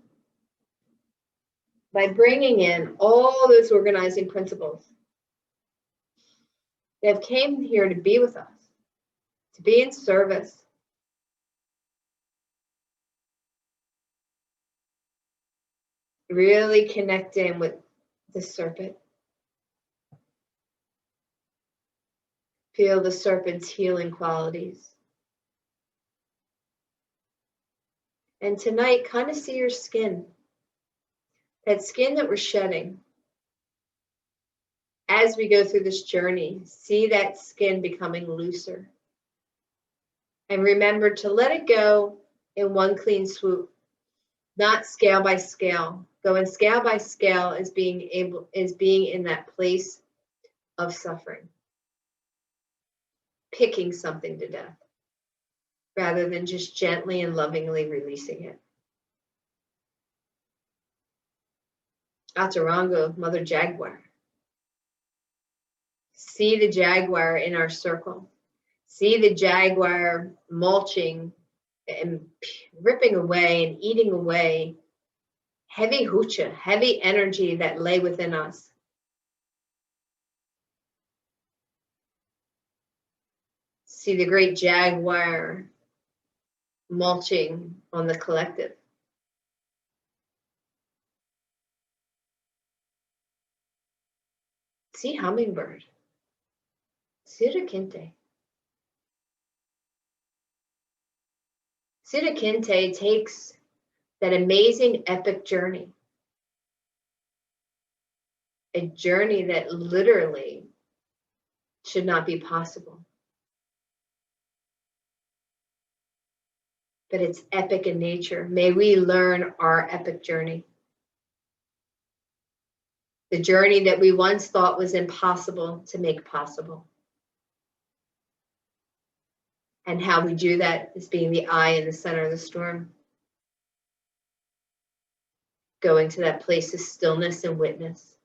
By bringing in all those organizing principles that have came here to be with us, to be in service. Really connect in with the serpent. Feel the serpent's healing qualities. And tonight, kind of see your skin. That skin that we're shedding. As we go through this journey, see that skin becoming looser. And remember to let it go in one clean swoop, not scale by scale. Going scale by scale is being in that place of suffering. Picking something to death, rather than just gently and lovingly releasing it. Atarango, Mother Jaguar. See the jaguar in our circle. See the jaguar mulching and ripping away and eating away heavy hucha, heavy energy that lay within us. See the great jaguar mulching on the collective. See hummingbird. Sirakinte. Sirakinte takes that amazing epic journey. A journey that literally should not be possible. But it's epic in nature. May we learn our epic journey. The journey that we once thought was impossible to make possible. And how we do that is being the eye in the center of the storm. Going to that place of stillness and witness.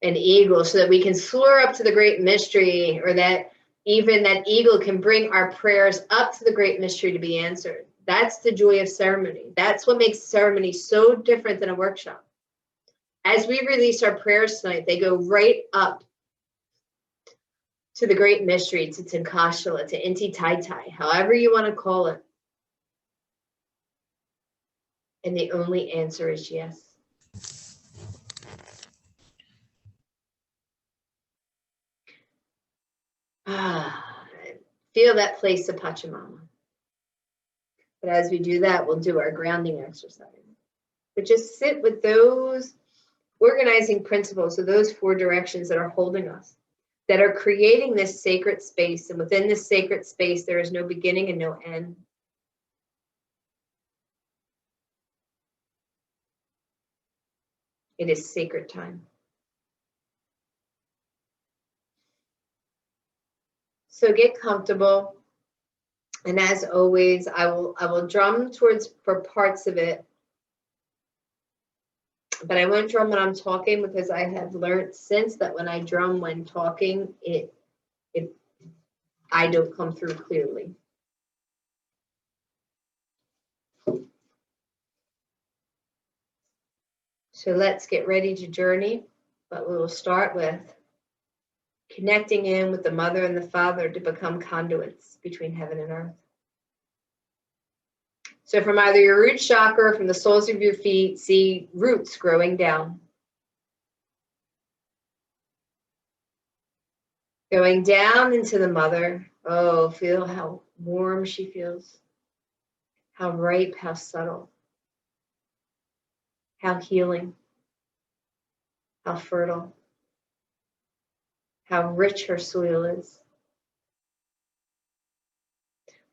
An eagle, so that we can soar up to the great mystery, or that even that eagle can bring our prayers up to the great mystery to be answered. That's the joy of ceremony. That's what makes ceremony so different than a workshop. As we release our prayers tonight, they go right up to the great mystery, to Tinkashala, to Inti Tai Tai, however you want to call it. And the only answer is yes. Feel that place of Pachamama. But as we do that, we'll do our grounding exercise. But just sit with those organizing principles of those four directions that are holding us, that are creating this sacred space. And within this sacred space, there is no beginning and no end. It is sacred time. So get comfortable. And as always, I will drum towards for parts of it, but I won't drum when I'm talking, because I have learned since that when I drum when talking, I don't come through clearly. So let's get ready to journey, but we will start with connecting in with the Mother and the Father to become conduits between heaven and earth. So from either your root chakra or from the soles of your feet, see roots growing down. Going down into the Mother. Oh, feel how warm she feels. How ripe, how subtle. How healing. How fertile. How rich her soil is.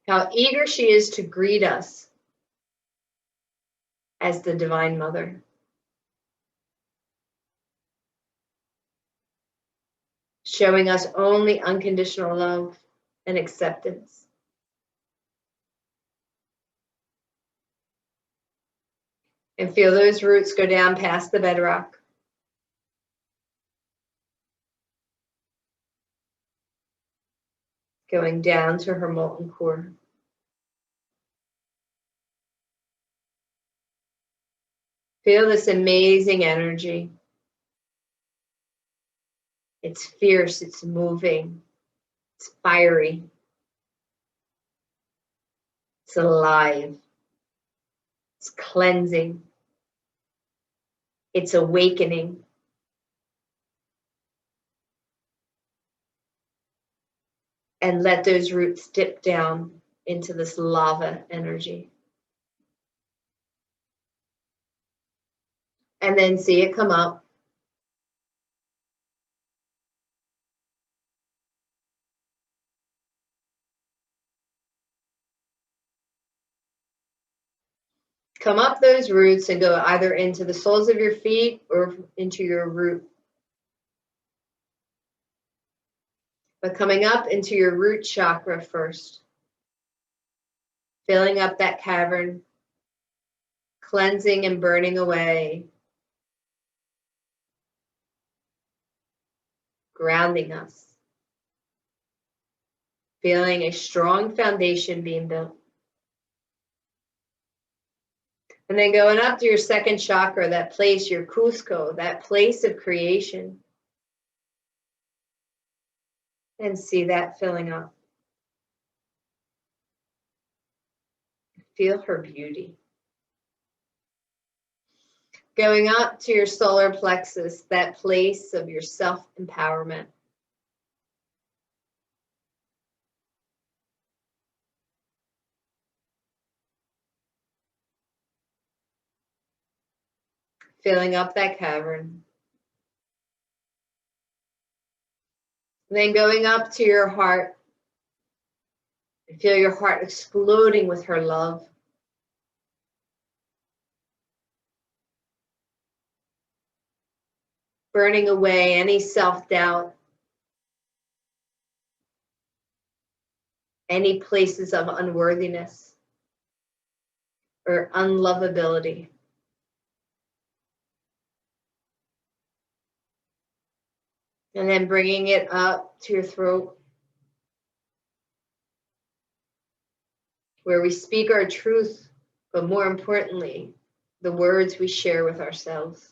How eager she is to greet us as the Divine Mother. Showing us only unconditional love and acceptance. And feel those roots go down past the bedrock. Going down to her molten core. Feel this amazing energy. It's fierce, it's moving, it's fiery, it's alive, it's cleansing, it's awakening. And let those roots dip down into this lava energy. And then see it come up. Come up those roots and go either into the soles of your feet or into your root. But coming up into your root chakra first. Filling up that cavern, cleansing and burning away, grounding us. Feeling a strong foundation being built. And then going up to your second chakra, that place, your Cusco, that place of creation. And see that filling up. Feel her beauty. Going up to your solar plexus, that place of your self-empowerment. Filling up that cavern. And then going up to your heart. Feel your heart exploding with her love. Burning away any self-doubt, any places of unworthiness or unlovability. And then bringing it up to your throat, where we speak our truth, but more importantly, the words we share with ourselves.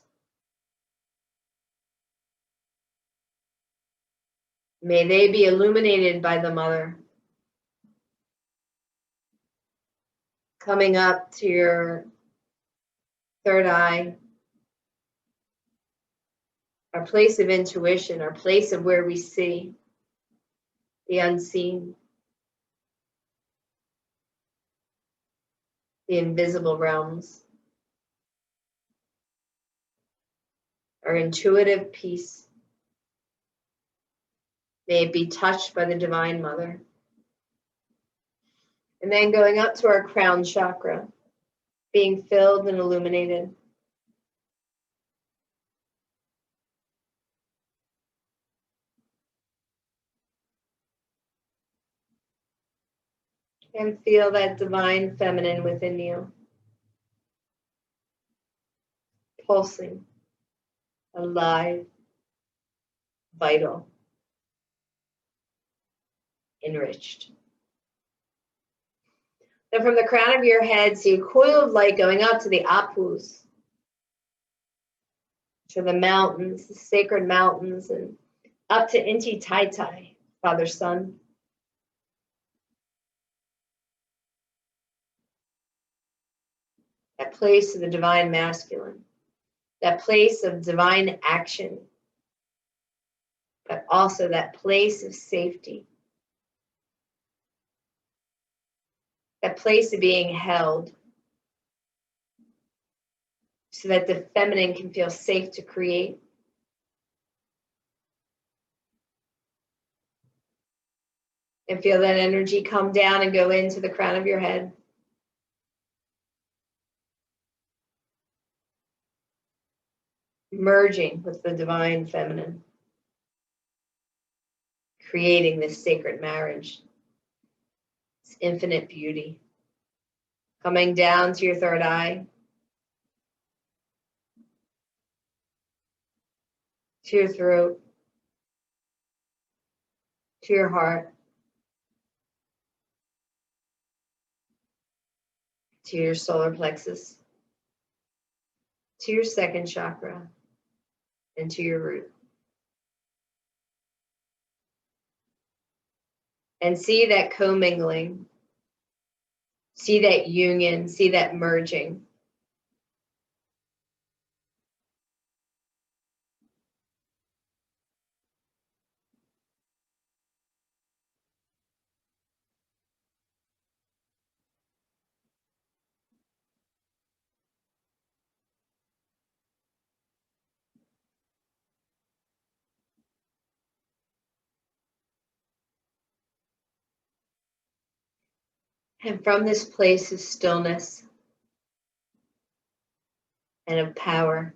May they be illuminated by the Mother. Coming up to your third eye, our place of intuition, our place of where we see the unseen, the invisible realms, our intuitive peace. May it be touched by the Divine Mother. And then going up to our crown chakra, being filled and illuminated. And feel that divine feminine within you, pulsing, alive, vital, enriched. Then from the crown of your head, see a coil of light going up to the apus, to the mountains, the sacred mountains, and up to Inti Tai Tai, Father Sun. That place of the divine masculine, that place of divine action, but also that place of safety, that place of being held, so that the feminine can feel safe to create. And feel that energy come down and go into the crown of your head. Merging with the divine feminine. Creating this sacred marriage. This infinite beauty. Coming down to your third eye. To your throat. To your heart. To your solar plexus. To your second chakra. And to your root. And see that commingling. See that union. See that merging. And from this place of stillness and of power,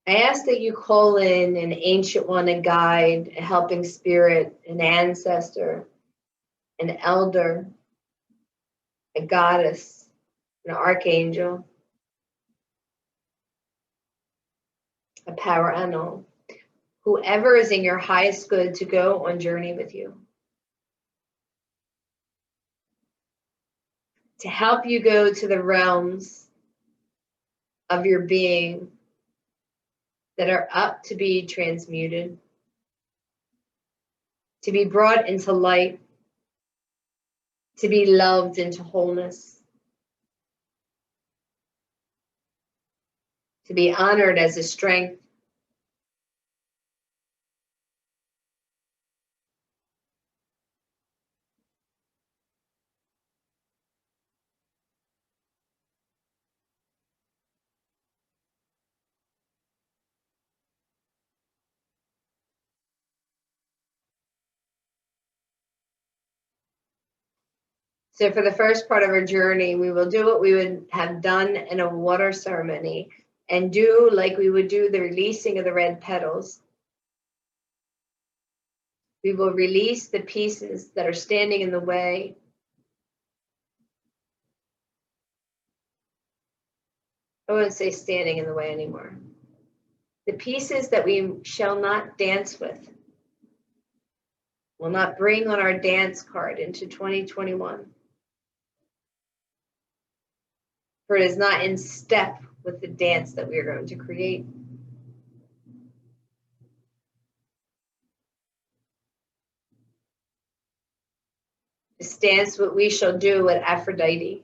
I ask that you call in an ancient one, a guide, a helping spirit, an ancestor, an elder, a goddess, an archangel, a power unknown, whoever is in your highest good to go on journey with you. To help you go to the realms of your being that are up to be transmuted, to be brought into light, to be loved into wholeness, to be honored as a strength, So for the first part of our journey, we will do what we would have done in a water ceremony and do like we would do the releasing of the red petals. We will release the pieces that are standing in the way. I won't say standing in the way anymore. The pieces that we shall not dance with, will not bring on our dance card into 2021. For it is not in step with the dance that we are going to create. This dance, what we shall do at Aphrodite.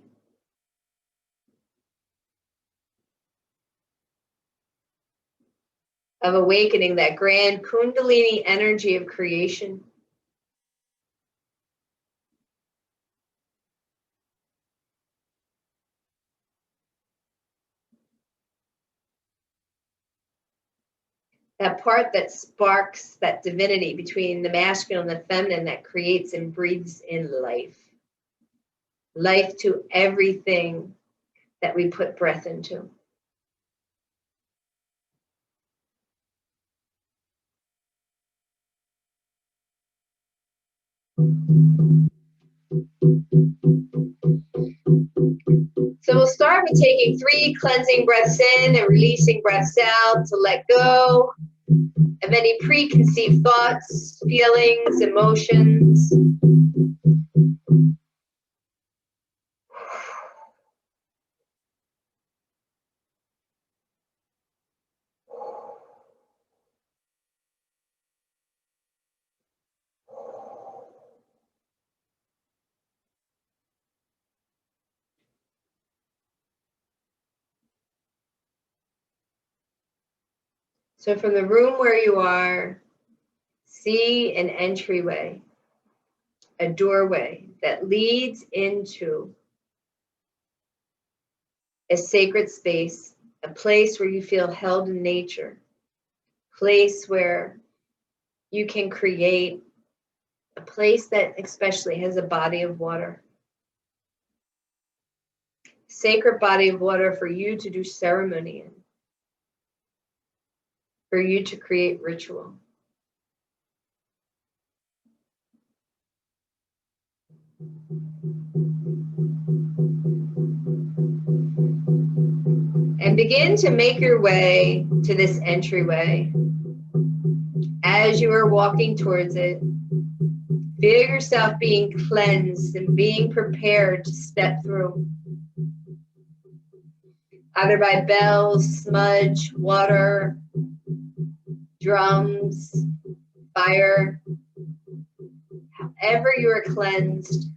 Of awakening that grand Kundalini energy of creation. That part that sparks that divinity between the masculine and the feminine that creates and breathes in life. Life to everything that we put breath into. So we'll start with taking 3 cleansing breaths in and releasing breaths out to let go of any preconceived thoughts, feelings, emotions. So from the room where you are, see an entryway, a doorway that leads into a sacred space, a place where you feel held in nature, place where you can create, a place that especially has a body of water. Sacred body of water for you to do ceremony in, for you to create ritual. And begin to make your way to this entryway. As you are walking towards it, feel yourself being cleansed and being prepared to step through. Either by bells, smudge, water, drums, fire, however you are cleansed.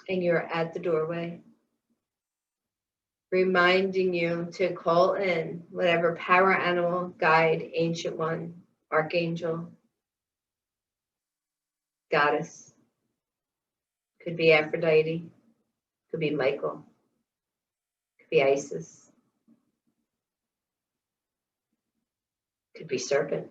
And you're at the doorway, reminding you to call in whatever power animal, guide, ancient one, archangel, goddess. Could be Aphrodite, could be Michael, could be Isis, could be serpent.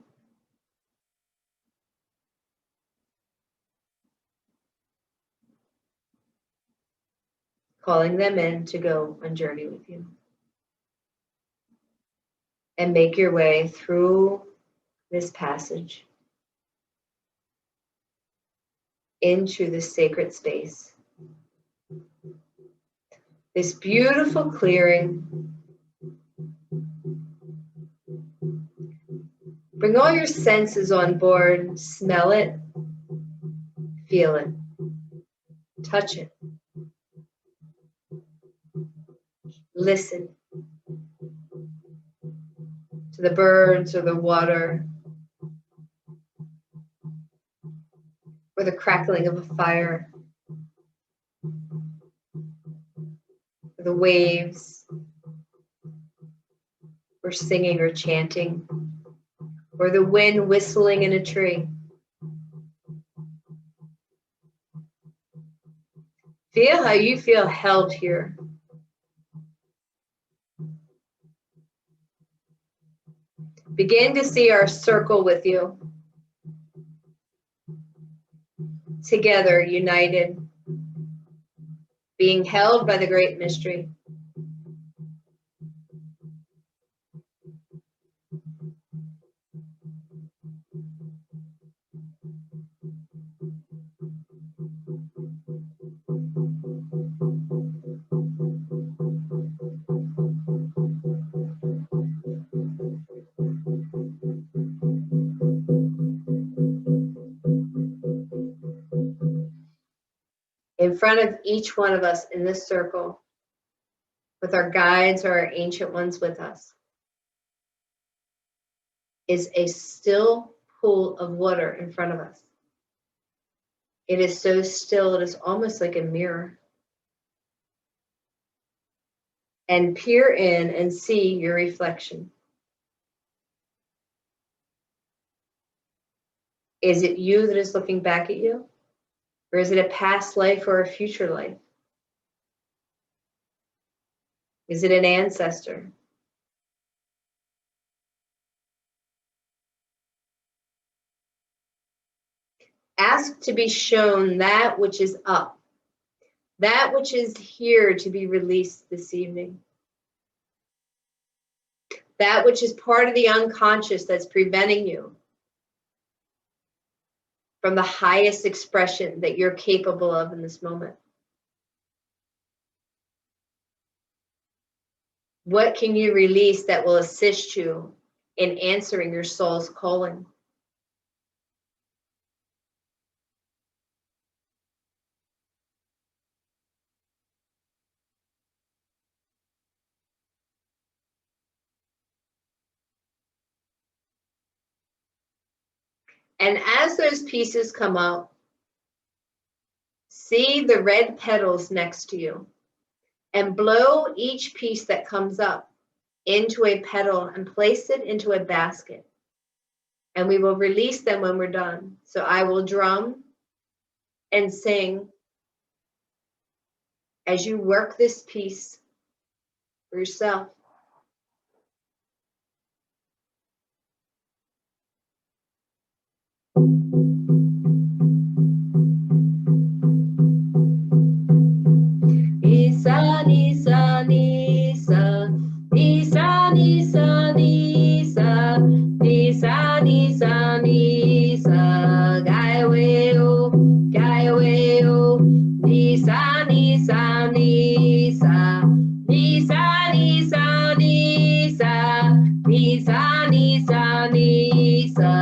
Calling them in to go on journey with you. And make your way through this passage into this sacred space. This beautiful clearing. Bring all your senses on board. Smell it, feel it, touch it. Listen to the birds or the water or the crackling of a fire or the waves or singing or chanting or the wind whistling in a tree. Feel how you feel held here. Begin to see our circle with you. Together, united, being held by the great mystery. In front of each one of us in this circle, with our guides or our ancient ones with us, is a still pool of water in front of us. It is so still, it is almost like a mirror. And peer in and see your reflection. Is it you that is looking back at you? Or is it a past life or a future life? Is it an ancestor? Ask to be shown that which is up, that which is here to be released this evening. that which is part of the unconscious that's preventing you from the highest expression that you're capable of in this moment. What can you release that will assist you in answering your soul's calling? And as those pieces come up, see the red petals next to you and blow each piece that comes up into a petal and place it into a basket. And we will release them when we're done. So I will drum and sing as you work this piece for yourself. Nisa, nisa, nisa, nisa, nisa, nisa, nisa, nisa, nisa, Gaiweo, Gaiweo, nisa, nisa, nisa, nisa, nisa, nisa, nisa, nisa, nisa,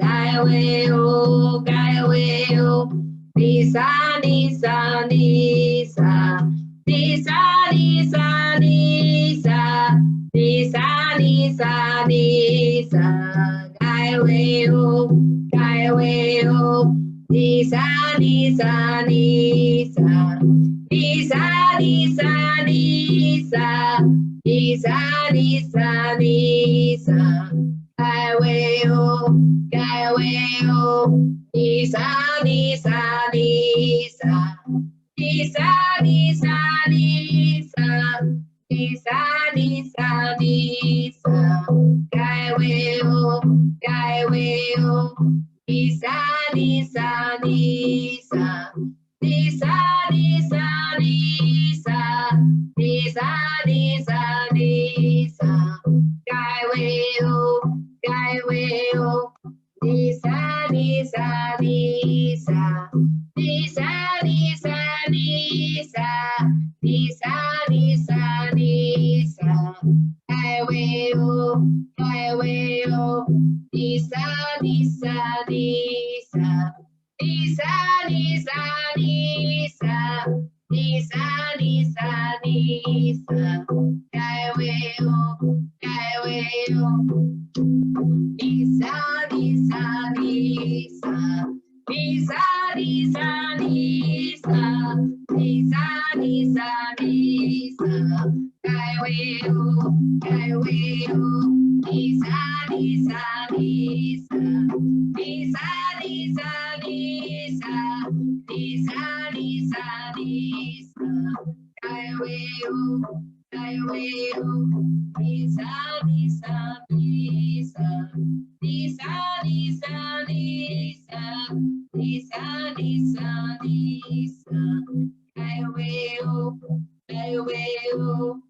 Gaiweo, Gaiweo, nisa, nisa, nisa. Nisa, nisa, nisa, nisa, nisa, nisa, Gaiweo, Gaiweo, nisa, nisa, nisa, nisa, nisa, nisa, nisa, nisa, nisa, Gaiweo, Gaiweo, nisa, nisa, nisa. Nisa, nisa, nisa, nisa, nisa, nisa, Gaiweo, Gaiweo, nisa, nisa, nisa, nisa, nisa, nisa, nisa, nisa, nisa, Gaiweo, Gaiweo, nisa, nisa, nisa, nisa, nisa, nisa, nisa, nisa, nisa, Gaiweo, Gaiweo, nisa, nisa, nisa, nisa, nisa, nisa, nisa, nisa, nisa, Gaiweo, Gaiweo, nisa, nisa, nisa, nisa, nisa, nisa, nisa, nisa, nisa, Gaiweo, Gaiweo, nisa, nisa, nisa, nisa, nisa, nisa, nisa, nisa, nisa, Gaiweo, Gaiweo, nisa, nisa, nisa, nisa, nisa, nisa, nisa, nisa, nisa, Gaiweo, Gaiweo.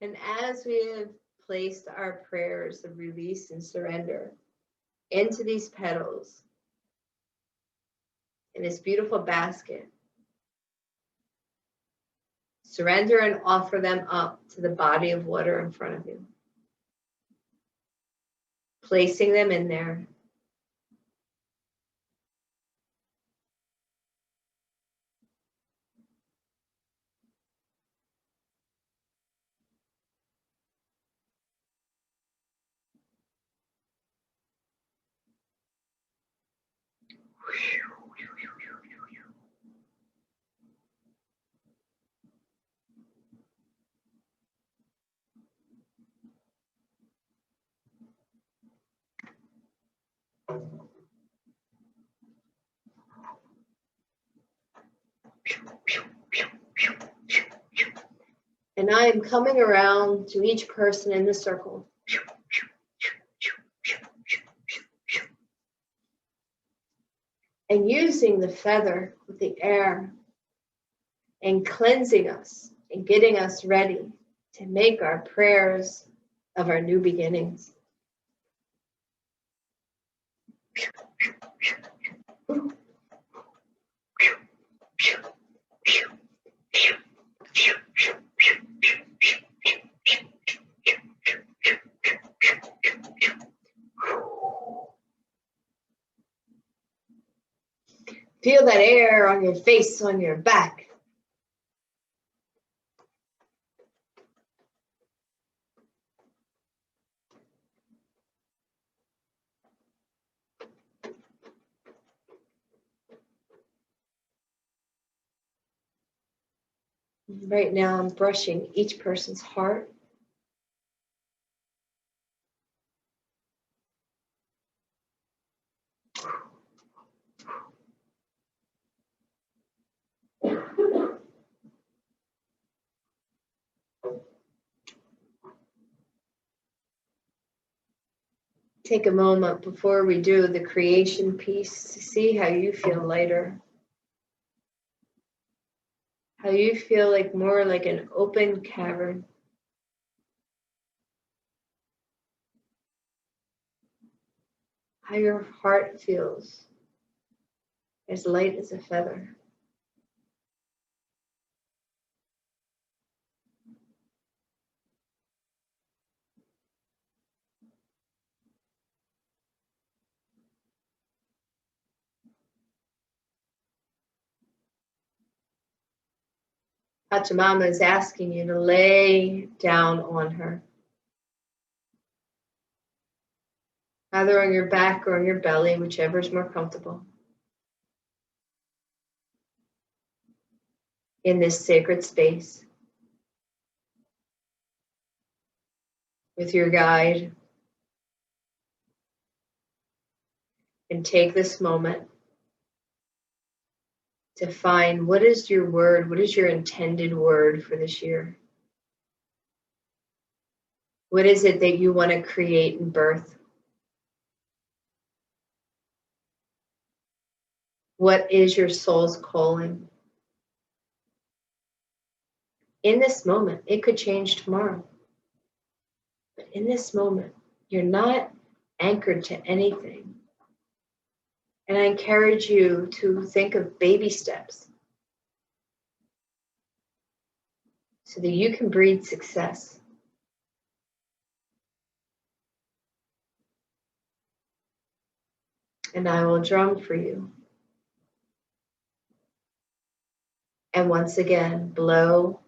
And as we have placed our prayers of release and surrender into these petals, in this beautiful basket, surrender and offer them up to the body of water in front of you. Placing them in there. And I am coming around to each person in the circle. And using the feather with the air and cleansing us and getting us ready to make our prayers of our new beginnings. Feel that air on your face, on your back. Right now, I'm brushing each person's heart. Take a moment before we do the creation piece to see how you feel lighter. How you feel like more like an open cavern. How your heart feels as light as a feather. Pachamama is asking you to lay down on her. Either on your back or on your belly, whichever is more comfortable. In this sacred space. With your guide. And take this moment to find what is your word, what is your intended word for this year? What is it that you want to create and birth? What is your soul's calling? In this moment, it could change tomorrow. But in this moment, you're not anchored to anything. And I encourage you to think of baby steps so that you can breed success. And I will drum for you. And once again, blow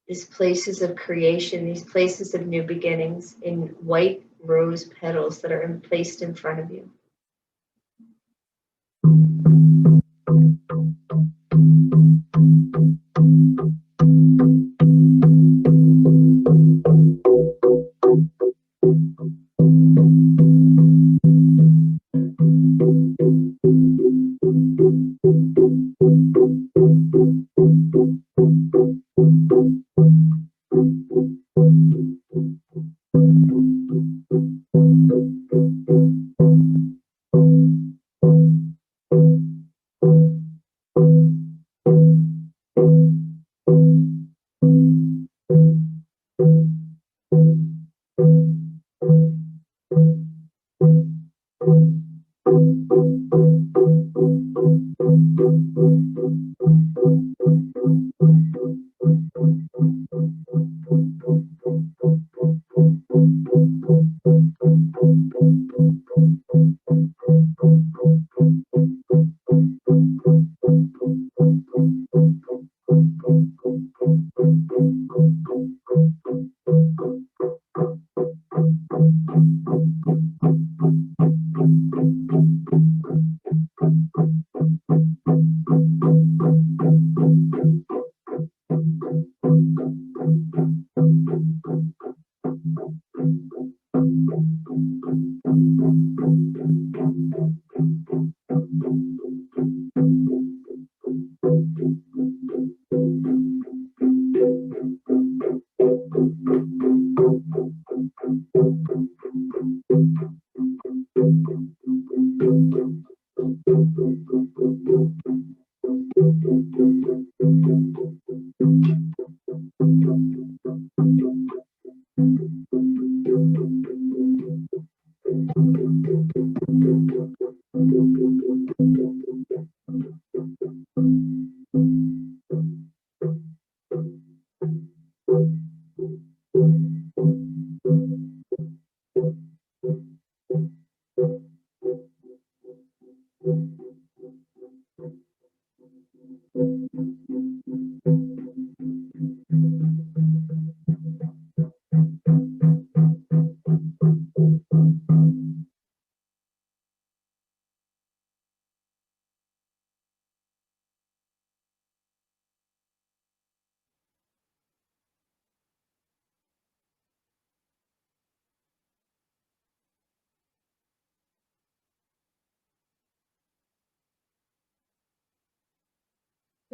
these places of creation, these places of new beginnings in white rose petals that are placed in front of you.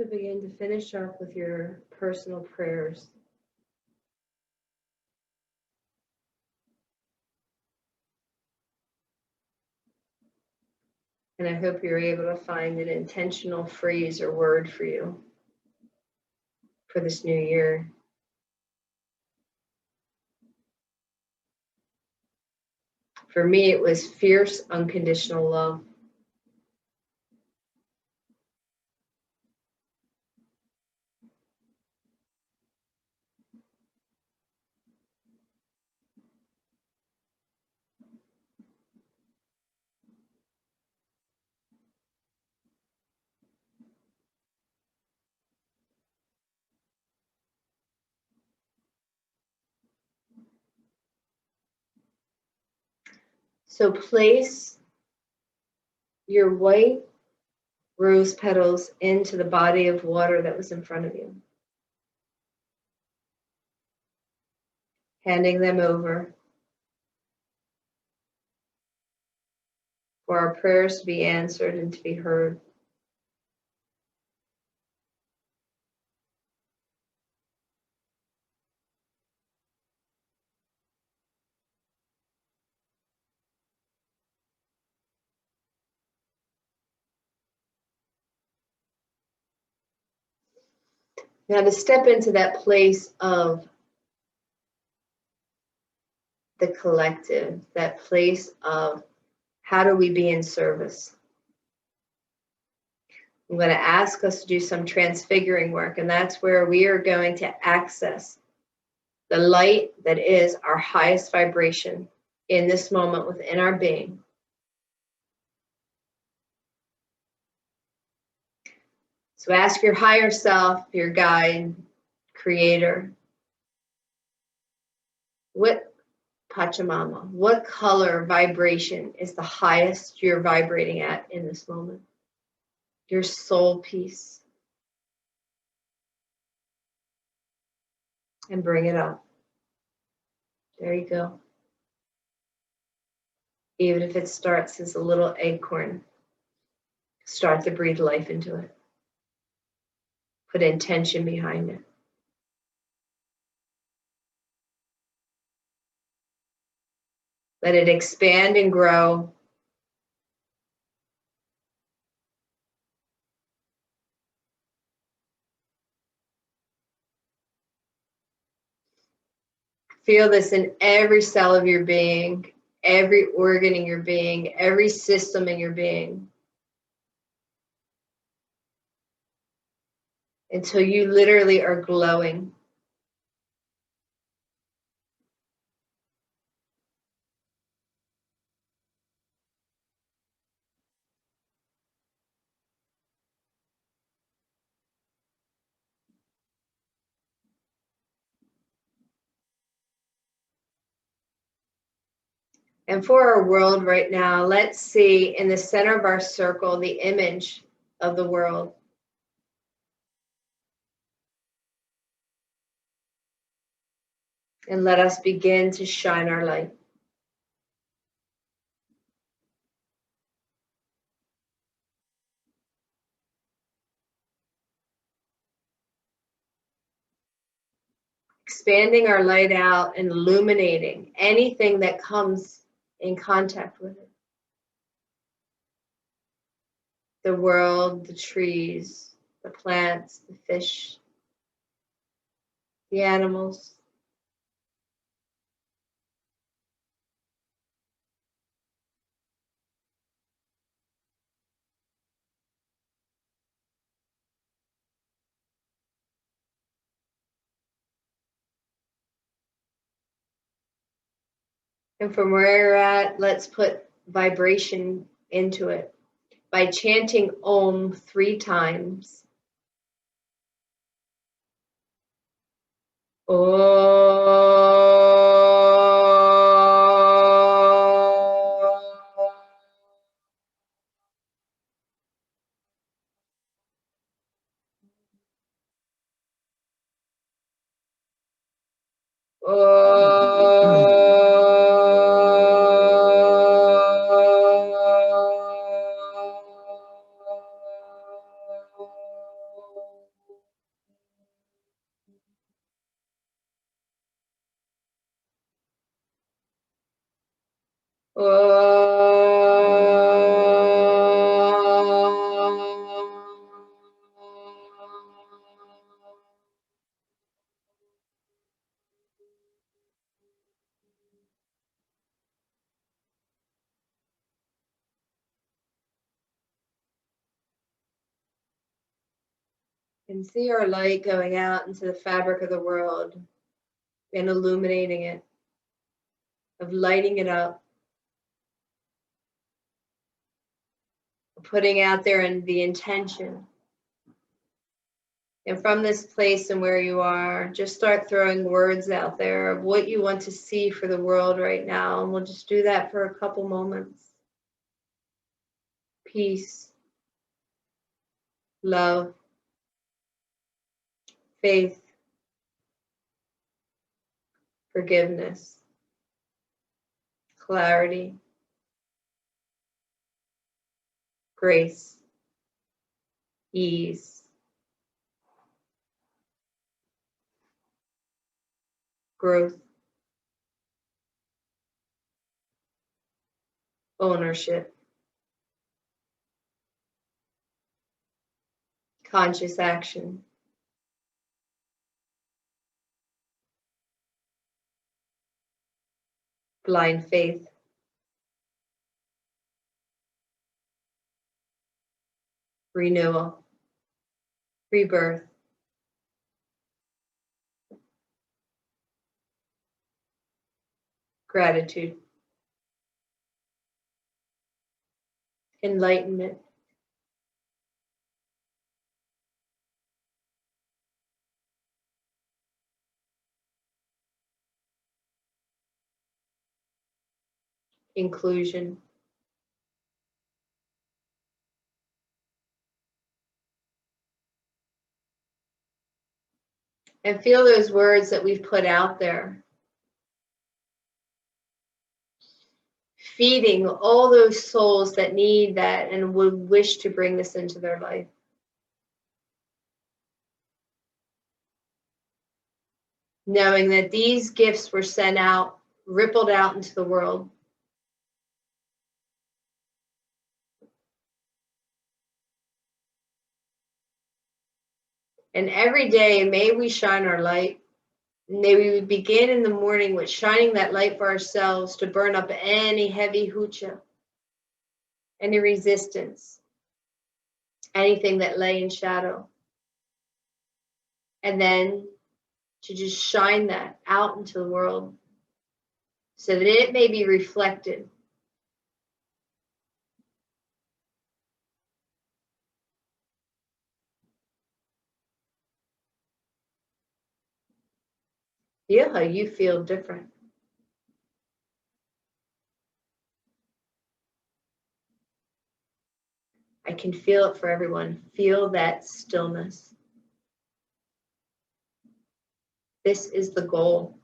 So begin to finish up with your personal prayers. And I hope you're able to find an intentional phrase or word for you for this new year. For me, it was fierce, unconditional love. So place your white rose petals into the body of water that was in front of you, handing them over for our prayers to be answered and to be heard. Now to step into that place of the collective, that place of how do we be in service? I'm going to ask us to do some transfiguring work, and that's where we are going to access the light that is our highest vibration in this moment within our being. So ask your higher self, your guide, creator, what Pachamama, what color vibration is the highest you're vibrating at in this moment? Your soul peace. And bring it up. There you go. Even if it starts as a little acorn, start to breathe life into it. Put intention behind it. Let it expand and grow. Feel this in every cell of your being, every organ in your being, every system in your being. Until you literally are glowing. And for our world right now, let's see in the center of our circle the image of the world. And let us begin to shine our light. Expanding our light out and illuminating anything that comes in contact with it. The world, the trees, the plants, the fish, the animals. And from where you're at, let's put vibration into it by chanting Om 3 times. And see our light going out into the fabric of the world and illuminating it, of lighting it up, putting out there in the intention. And from this place and where you are, just start throwing words out there of what you want to see for the world right now. And we'll just do that for a couple moments. Peace, love, faith, forgiveness, clarity, grace, ease, growth, ownership, conscious action, blind faith, renewal, rebirth, gratitude, enlightenment, inclusion, and feel those words that we've put out there, feeding all those souls that need that and would wish to bring this into their life. Knowing that these gifts were sent out, rippled out into the world. And every day, may we shine our light. May we begin in the morning with shining that light for ourselves to burn up any heavy hucha, any resistance, anything that lay in shadow. And then to just shine that out into the world so that it may be reflected. Feel how you feel different. I can feel it for everyone. Feel that stillness. This is the goal.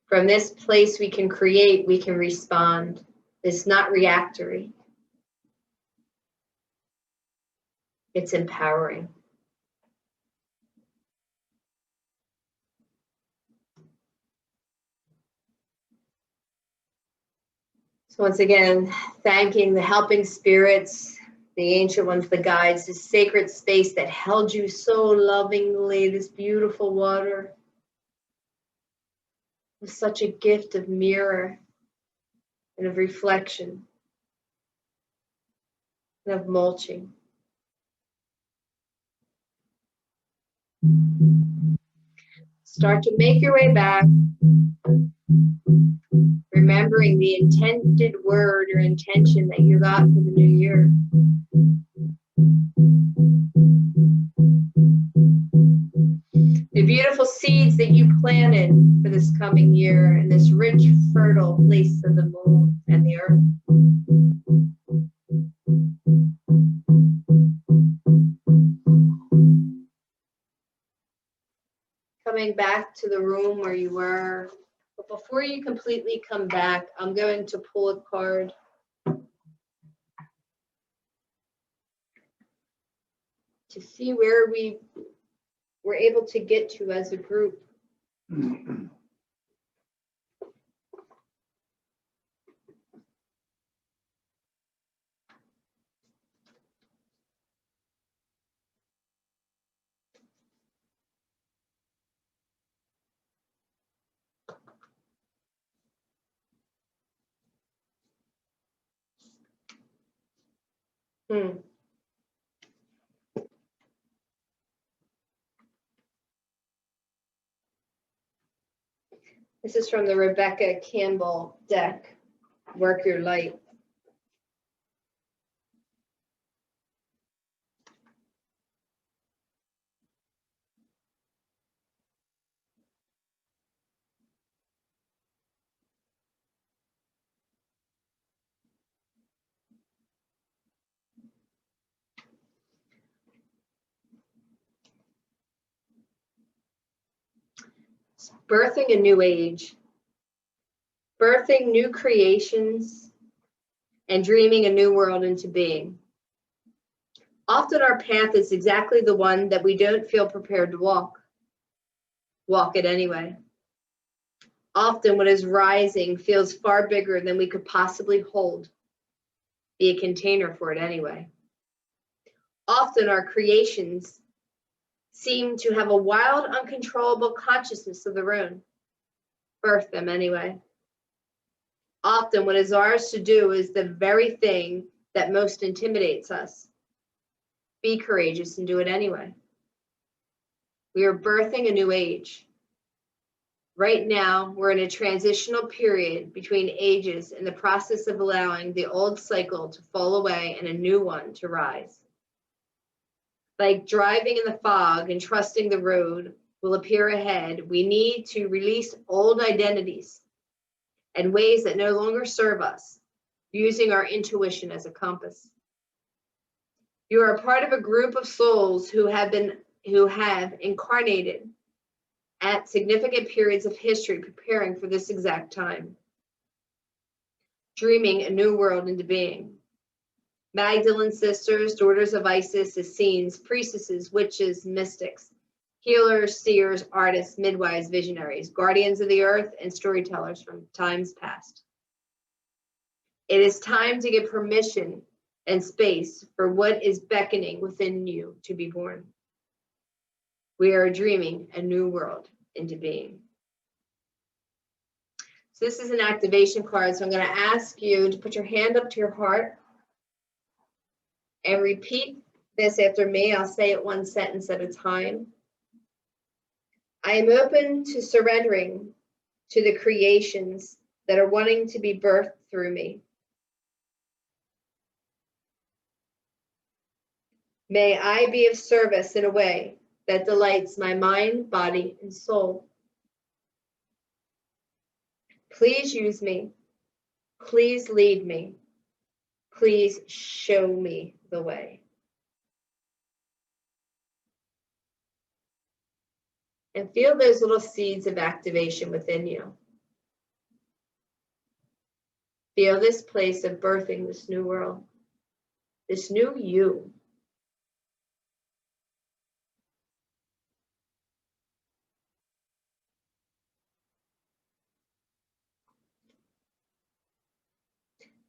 From this place we can create, we can respond. It's not reactory. It's empowering. So once again, thanking the helping spirits, the ancient ones, the guides, this sacred space that held you so lovingly, this beautiful water was such a gift of mirror and of reflection and of mulching. Start to make your way back, remembering the intended word or intention that you got for the new year. The beautiful seeds that you planted for this coming year in this rich, fertile place of the moon and the earth. Coming back to the room where you were. But before you completely come back, I'm going to pull a card. To see where we were able to get to as a group. This is from the Rebecca Campbell deck, Work Your Light. Birthing a new age, birthing new creations, and dreaming a new world into being. Often our path is exactly the one that we don't feel prepared to walk. Walk it anyway. Often what is rising feels far bigger than we could possibly hold. Be a container for it anyway. Often our creations seem to have a wild, uncontrollable consciousness of their own. Birth them anyway. Often what is ours to do is the very thing that most intimidates us. Be courageous and do it anyway. We are birthing a new age. Right now, we're in a transitional period between ages in the process of allowing the old cycle to fall away and a new one to rise. Like driving in the fog and trusting the road will appear ahead, we need to release old identities and ways that no longer serve us, using our intuition as a compass. You are a part of a group of souls who have incarnated at significant periods of history preparing for this exact time. Dreaming a new world into being. Magdalene sisters, daughters of Isis, Essenes, priestesses, witches, mystics, healers, seers, artists, midwives, visionaries, guardians of the earth, and storytellers from times past. It is time to give permission and space for what is beckoning within you to be born. We are dreaming a new world into being. So this is an activation card. So I'm going to ask you to put your hand up to your heart and repeat this after me. I'll say it one sentence at a time. I am open to surrendering to the creations that are wanting to be birthed through me. May I be of service in a way that delights my mind, body, and soul. Please use me. Please lead me. Please show me the way. And feel those little seeds of activation within you. Feel this place of birthing this new world, this new you.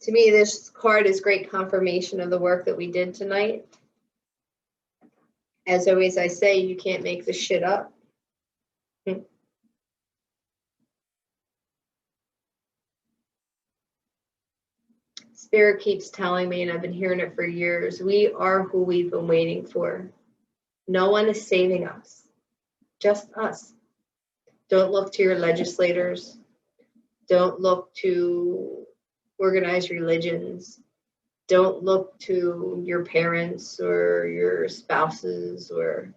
To me, this card is great confirmation of the work that we did tonight. As always, I say, you can't make this shit up. Spirit keeps telling me, and I've been hearing it for years, we are who we've been waiting for. No one is saving us, just us. Don't look to your legislators. Don't look to organized religions. Don't look to your parents or your spouses or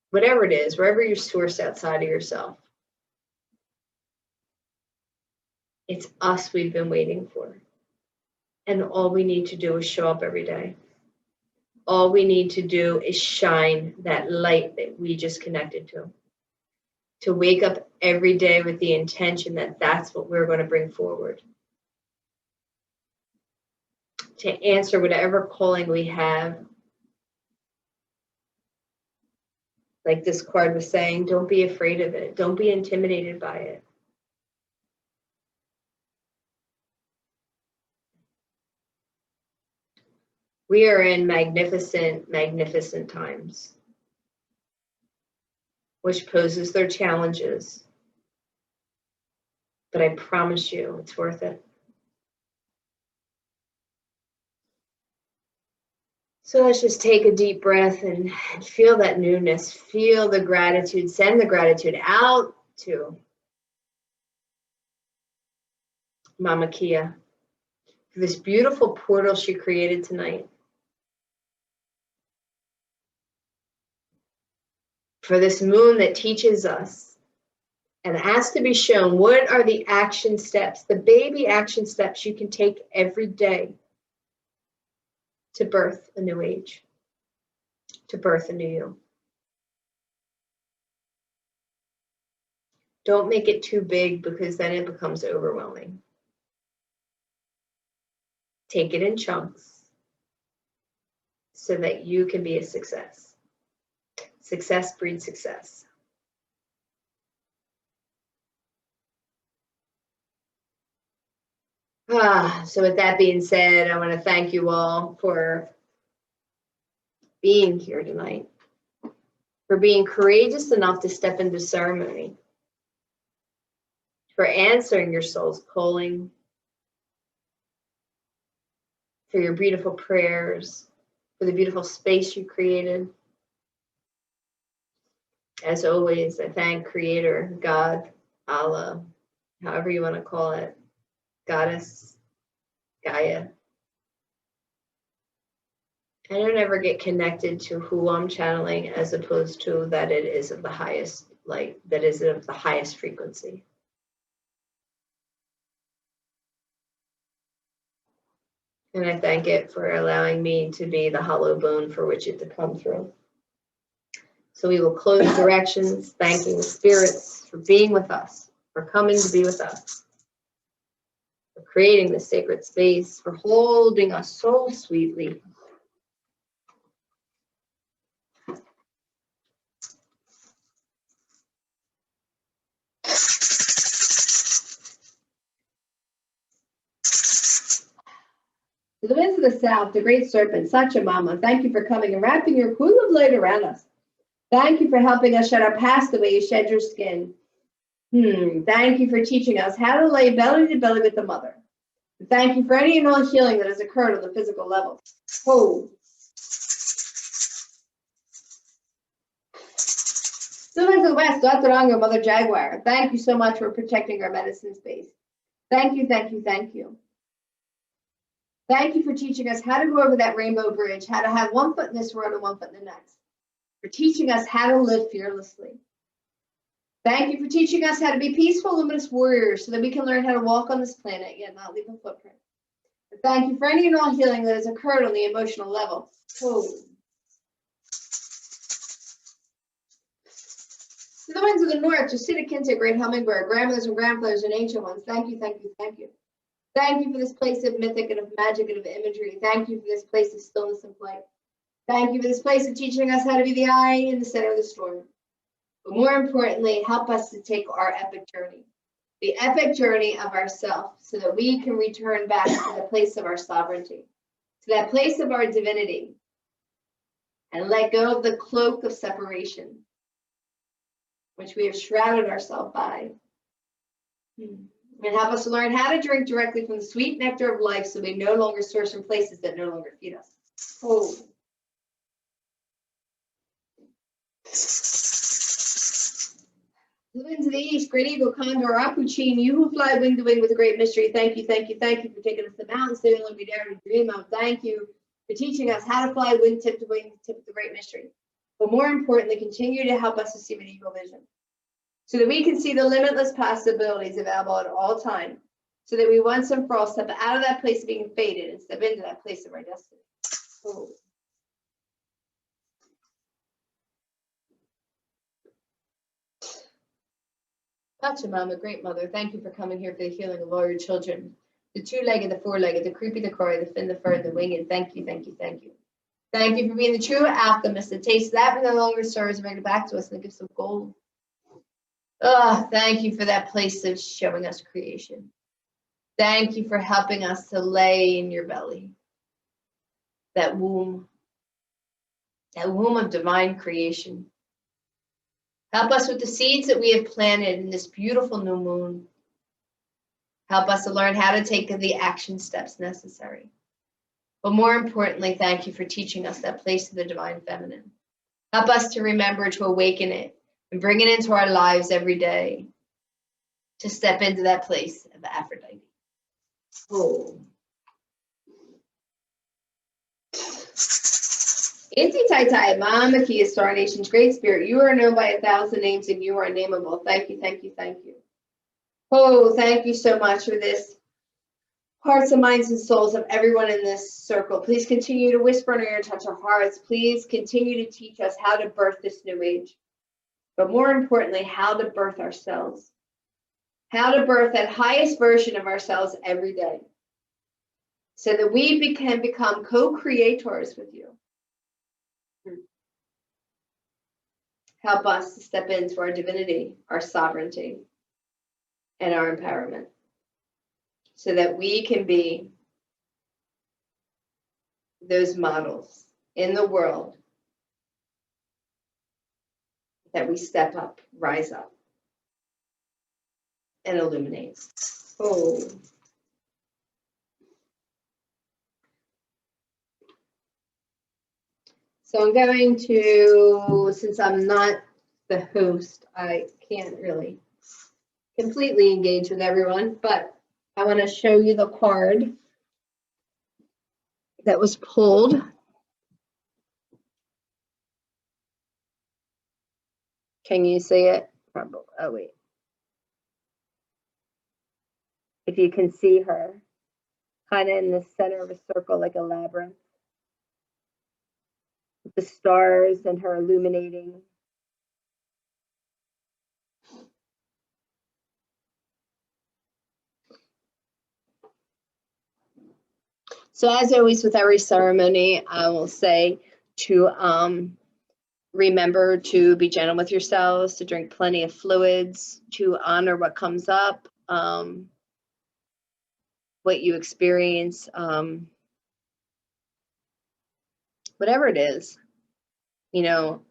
whatever it is, wherever your source outside of yourself. It's us we've been waiting for. And all we need to do is show up every day. All we need to do is shine that light that we just connected to. To wake up every day with the intention that that's what we're going to bring forward. To answer whatever calling we have. Like this card was saying, don't be afraid of it. Don't be intimidated by it. We are in magnificent, magnificent times, which poses their challenges. But I promise you, it's worth it. So let's just take a deep breath and feel that newness. Feel the gratitude. Send the gratitude out to Mama Kia for this beautiful portal she created tonight. For this moon that teaches us and asks to be shown what are the action steps, the baby action steps you can take every day to birth a new age, to birth a new you. Don't make it too big because then it becomes overwhelming. Take it in chunks so that you can be a success. Success breeds success. So with that being said, I want to thank you all for being here tonight, for being courageous enough to step into ceremony, for answering your soul's calling, for your beautiful prayers, for the beautiful space you created. As always, I thank Creator, God, Allah, however you want to call it, Goddess, Gaia. I don't ever get connected to who I'm channeling as opposed to that it is of the highest light, that is of the highest frequency. And I thank it for allowing me to be the hollow bone for which it to come through. So we will close directions, thanking the spirits for being with us, for coming to be with us, for creating this sacred space, for holding us so sweetly. To the winds of the south, the great serpent, Sachamama, thank you for coming and wrapping your pool of light around us. Thank you for helping us shed our past the way you shed your skin. Thank you for teaching us how to lay belly to belly with the mother. Thank you for any and all healing that has occurred on the physical level. To the winds of the west, Dr. Mother Jaguar, thank you so much for protecting our medicine space. Thank you, thank you, thank you. Thank you for teaching us how to go over that rainbow bridge, how to have one foot in this world and one foot in the next. For teaching us how to live fearlessly. Thank you for teaching us how to be peaceful, luminous warriors so that we can learn how to walk on this planet yet not leave a footprint. And thank you for any and all healing that has occurred on the emotional level. To the winds of the north, Jasita Kinte, great hummingbird, grandmothers and grandfathers and ancient ones, thank you, thank you, thank you. Thank you for this place of mythic and of magic and of imagery. Thank you for this place of stillness and flight. Thank you for this place of teaching us how to be the eye in the center of the storm. But more importantly, help us to take our epic journey, the epic journey of ourself, so that we can return back to the place of our sovereignty, to that place of our divinity, and let go of the cloak of separation, which we have shrouded ourselves by. And help us to learn how to drink directly from the sweet nectar of life, so we no longer source from places that no longer feed us. Oh. Moving to the east, great eagle, condor, Apuchin, you who fly wing to wing with a great mystery. Thank you, thank you, thank you for taking us to the mountains, so we dare to dream of. Thank you for teaching us how to fly wing tip to wing, tip of the great mystery. But more importantly, continue to help us to see with eagle vision, so that we can see the limitless possibilities available at all time, so that we once and for all step out of that place of being fated and step into that place of our destiny. Oh. Pachamama, great mother, thank you for coming here for the healing of all your children. The two-legged, the four-legged, the creepy, the crawly, the fin, the fur, the winged. Thank you, thank you, thank you. Thank you for being the true alchemist that takes that which no longer serves and bring it back to us in the gifts of gold. Thank you for that place of showing us creation. Thank you for helping us to lay in your belly, that womb of divine creation. Help us with the seeds that we have planted in this beautiful new moon. Help us to learn how to take the action steps necessary. But more importantly, thank you for teaching us that place of the divine feminine. Help us to remember to awaken it and bring it into our lives every day, to step into that place of Aphrodite. Oh. Inti Tai Tai, Mama Kia, Star Nation's Great Spirit, you are known by 1,000 names and you are nameable. Thank you, thank you, thank you. Oh, thank you so much for this. Hearts and minds and souls of everyone in this circle, please continue to whisper in our ear, touch our hearts. Please continue to teach us how to birth this new age. But more importantly, how to birth ourselves. How to birth that highest version of ourselves every day, so that we can become co-creators with you. Help us to step into our divinity, our sovereignty, and our empowerment, so that we can be those models in the world that we step up, rise up, and illuminate. Oh. So I'm going to, since I'm not the host, I can't really completely engage with everyone, but I want to show you the card that was pulled. Can you see it? Probably. Oh, wait. If you can see her, kind of in the center of a circle like a labyrinth, with the stars and her illuminating. So as always with every ceremony, I will say to remember to be gentle with yourselves, to drink plenty of fluids, to honor what comes up, what you experience, whatever it is, you know,